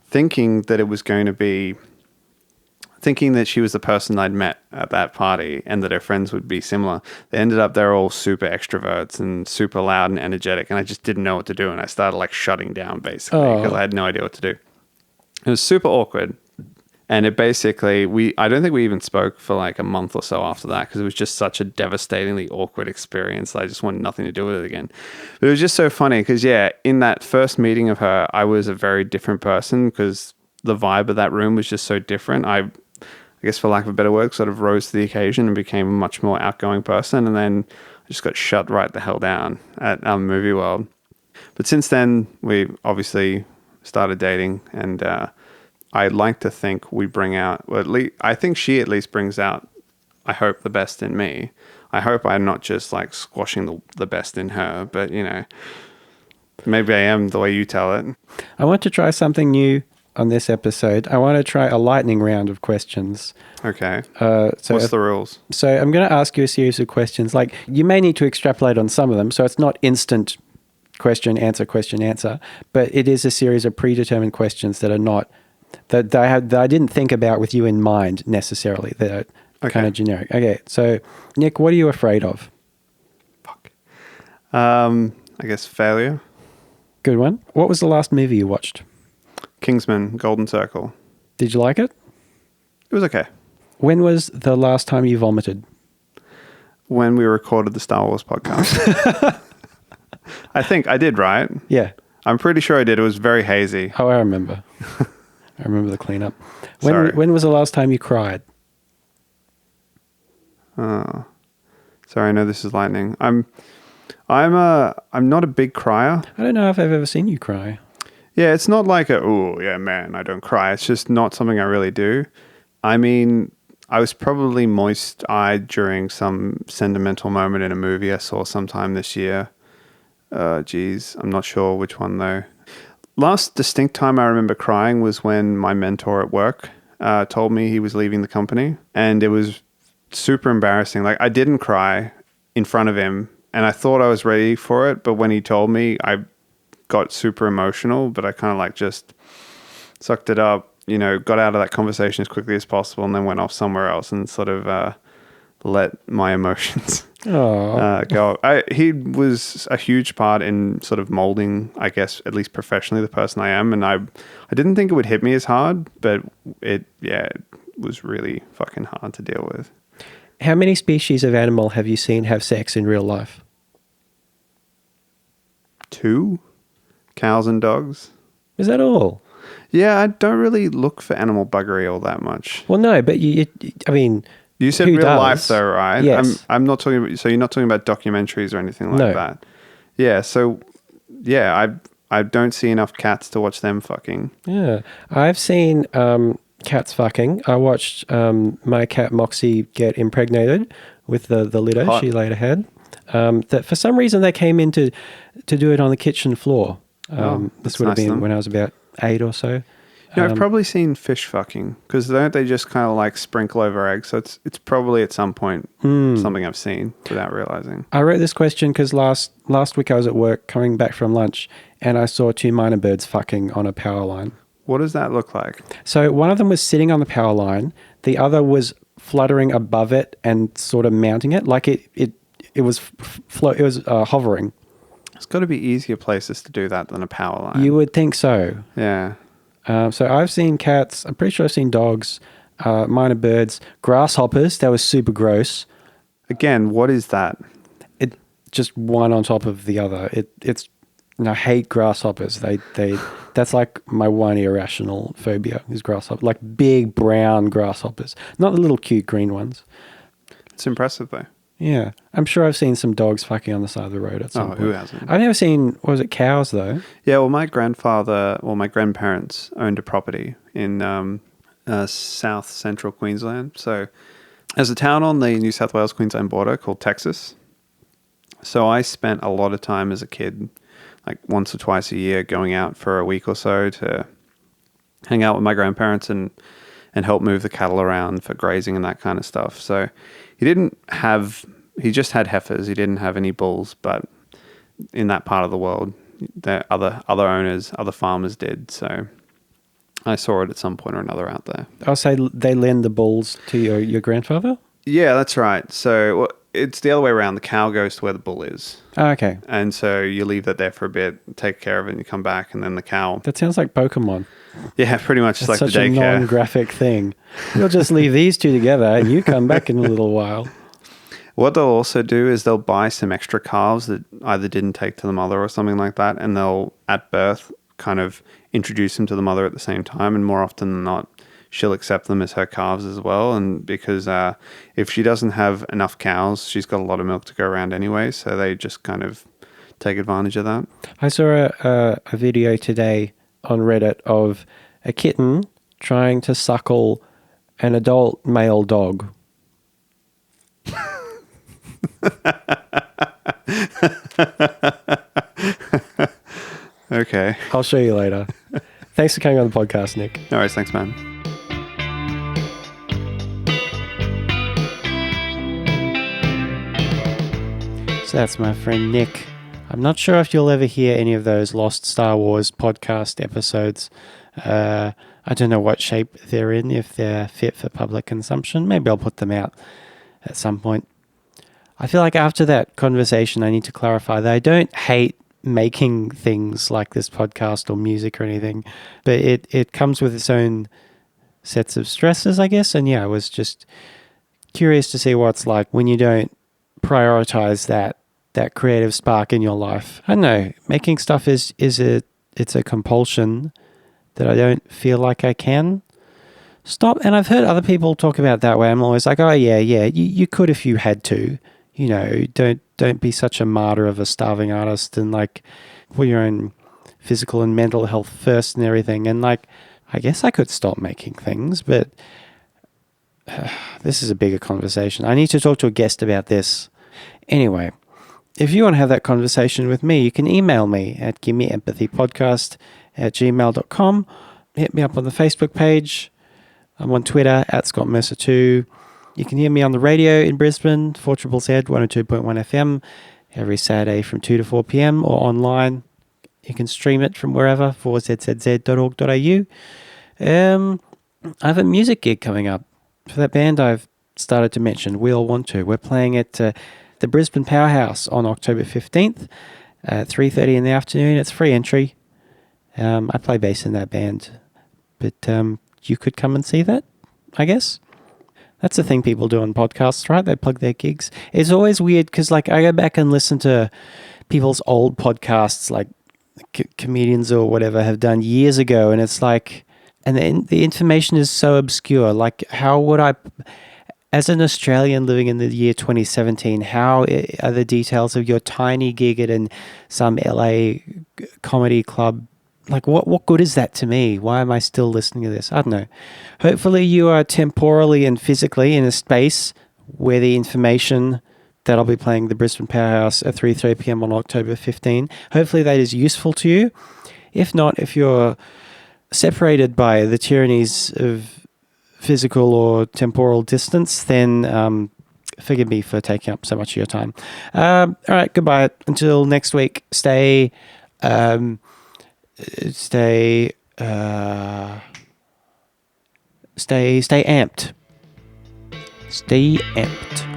thinking that it was going to be... Thinking that she was the person I'd met at that party and that her friends would be similar. They're all super extroverts and super loud and energetic, and I just didn't know what to do. And I started like shutting down basically because I had no idea what to do. It was super awkward. And it basically, I don't think we even spoke for like a month or so after that because it was just such a devastatingly awkward experience. I just wanted nothing to do with it again. But it was just so funny because, yeah, in that first meeting of her, I was a very different person because the vibe of that room was just so different. I guess for lack of a better word, sort of rose to the occasion and became a much more outgoing person. And then I just got shut right the hell down at Movie World. But since then, we obviously started dating, and I'd like to think we bring out, well, at least I think she at least brings out, I hope, the best in me. I hope I'm not just like squashing the best in her, but you know, maybe I am the way you tell it. I want to try something new on this episode. I want to try a lightning round of questions. Okay. So what's the rules? So I'm going to ask you a series of questions. Like you may need to extrapolate on some of them, so it's not instant question, answer, but it is a series of predetermined questions that are not, that I didn't think about with you in mind necessarily. They're kind of generic. Okay, so Nick, what are you afraid of? Fuck. I guess failure. Good one. What was the last movie you watched? Kingsman, Golden Circle. Did you like it? It was okay. When was the last time you vomited? When we recorded the Star Wars podcast. I think I did, right? Yeah. I'm pretty sure I did. It was very hazy. Oh, I remember. I remember the cleanup. When was the last time you cried? Oh, sorry. I know this is lightning. I'm not a big crier. I don't know if I've ever seen you cry. Yeah, it's not like oh yeah, man, I don't cry. It's just not something I really do. I mean, I was probably moist-eyed during some sentimental moment in a movie I saw sometime this year. I'm not sure which one though. Last distinct time I remember crying was when my mentor at work told me he was leaving the company, and it was super embarrassing. Like I didn't cry in front of him, and I thought I was ready for it, but when he told me, I got super emotional, but I kind of like just sucked it up, you know, got out of that conversation as quickly as possible and then went off somewhere else and sort of let my emotions go. He was a huge part in sort of molding, I guess, at least professionally, the person I am. And I didn't think it would hit me as hard, but it was really fucking hard to deal with. How many species of animal have you seen have sex in real life? 2. Cows and dogs. Is that all? Yeah, I don't really look for animal buggery all that much. Well, no, but I mean, you said real life though, right? Yes. I'm not talking about, so you're not talking about documentaries or anything like that. Yeah, so yeah, I don't see enough cats to watch them fucking. Yeah. I've seen cats fucking. I watched my cat Moxie get impregnated with the litter Hot. she later had. That for some reason they came in to do it on the kitchen floor. That's This would have nice of been them. when I was about 8 or so. I've probably seen fish fucking because don't they just kind of like sprinkle over eggs? So it's probably at some point something I've seen without realizing. I wrote this question because last week I was at work coming back from lunch and I saw 2 minor birds fucking on a power line. What does that look like? So one of them was sitting on the power line. The other was fluttering above it and sort of mounting it like it was hovering. It's got to be easier places to do that than a power line. You would think so. Yeah. So I've seen cats. I'm pretty sure I've seen dogs, minor birds, grasshoppers. That was super gross. Again, what is that? It just one on top of the other. It's. I hate grasshoppers. They. That's like my one irrational phobia is grasshoppers. Like big brown grasshoppers, not the little cute green ones. It's impressive though. Yeah, I'm sure I've seen some dogs fucking on the side of the road at some point. Who hasn't? I've never seen. What was it? Cows though. Yeah, well, my grandparents owned a property in south central Queensland. So there's a town on the New South Wales Queensland border called Texas. So I spent a lot of time as a kid, like once or twice a year, going out for a week or so to hang out with my grandparents and help move the cattle around for grazing and that kind of stuff. So he just had heifers. He didn't have any bulls, but in that part of the world, the other owners, other farmers did. So I saw it at some point or another out there. I'll say they lend the bulls to your grandfather? Yeah, that's right. So it's the other way around. The cow goes to where the bull is. Oh, okay. And so you leave that there for a bit, take care of it, and you come back, and then the cow... That sounds like Pokemon. Yeah, pretty much just like the Such a daycare. non-graphic thing. You'll just leave these two together and you come back in a little while. What they'll also do is they'll buy some extra calves that either didn't take to the mother or something like that, and they'll, at birth, kind of introduce them to the mother at the same time, and more often than not, she'll accept them as her calves as well. And because if she doesn't have enough cows, she's got a lot of milk to go around anyway, so they just kind of take advantage of that. I saw a video today on Reddit of a kitten trying to suckle an adult male dog. Okay. I'll show you later. Thanks for coming on the podcast, Nick. No worries. Thanks, man. So that's my friend Nick. I'm not sure if you'll ever hear any of those Lost Star Wars podcast episodes. I don't know what shape they're in, if they're fit for public consumption. Maybe I'll put them out at some point. I feel like after that conversation, I need to clarify that I don't hate making things like this podcast or music or anything, but it comes with its own sets of stresses, I guess. And yeah, I was just curious to see what it's like when you don't prioritize that creative spark in your life. I don't know, making stuff it's a compulsion that I don't feel like I can stop. And I've heard other people talk about it that way. I'm always like, oh yeah, you could if you had to. You know, don't be such a martyr of a starving artist and like put your own physical and mental health first and everything. And like, I guess I could stop making things, but this is a bigger conversation. I need to talk to a guest about this. Anyway, if you want to have that conversation with me, you can email me at gimmeempathypodcast@gmail.com. Hit me up on the Facebook page. I'm on Twitter @ScottMercer2. You can hear me on the radio in Brisbane, 4ZZZ 102.1 FM, every Saturday from 2 to 4 p.m. or online. You can stream it from wherever, 4zzz.org.au. I have a music gig coming up for that band I've started to mention, We All Want To. We're playing at the Brisbane Powerhouse on October 15th at 3:30 in the afternoon. It's free entry. I play bass in that band, but you could come and see that, I guess. That's the thing people do on podcasts, right? They plug their gigs. It's always weird because, like, I go back and listen to people's old podcasts, like comedians or whatever have done years ago, and it's like, and the information is so obscure. Like, how would I As an Australian living in the year 2017, how are the details of your tiny gig at some LA comedy club? Like, what good is that to me? Why am I still listening to this? I don't know. Hopefully, you are temporally and physically in a space where the information that I'll be playing the Brisbane Powerhouse at 3 p.m. on October 15, hopefully that is useful to you. If not, if you're separated by the tyrannies of physical or temporal distance, then forgive me for taking up so much of your time. All right, goodbye. Until next week, stay amped. Stay amped.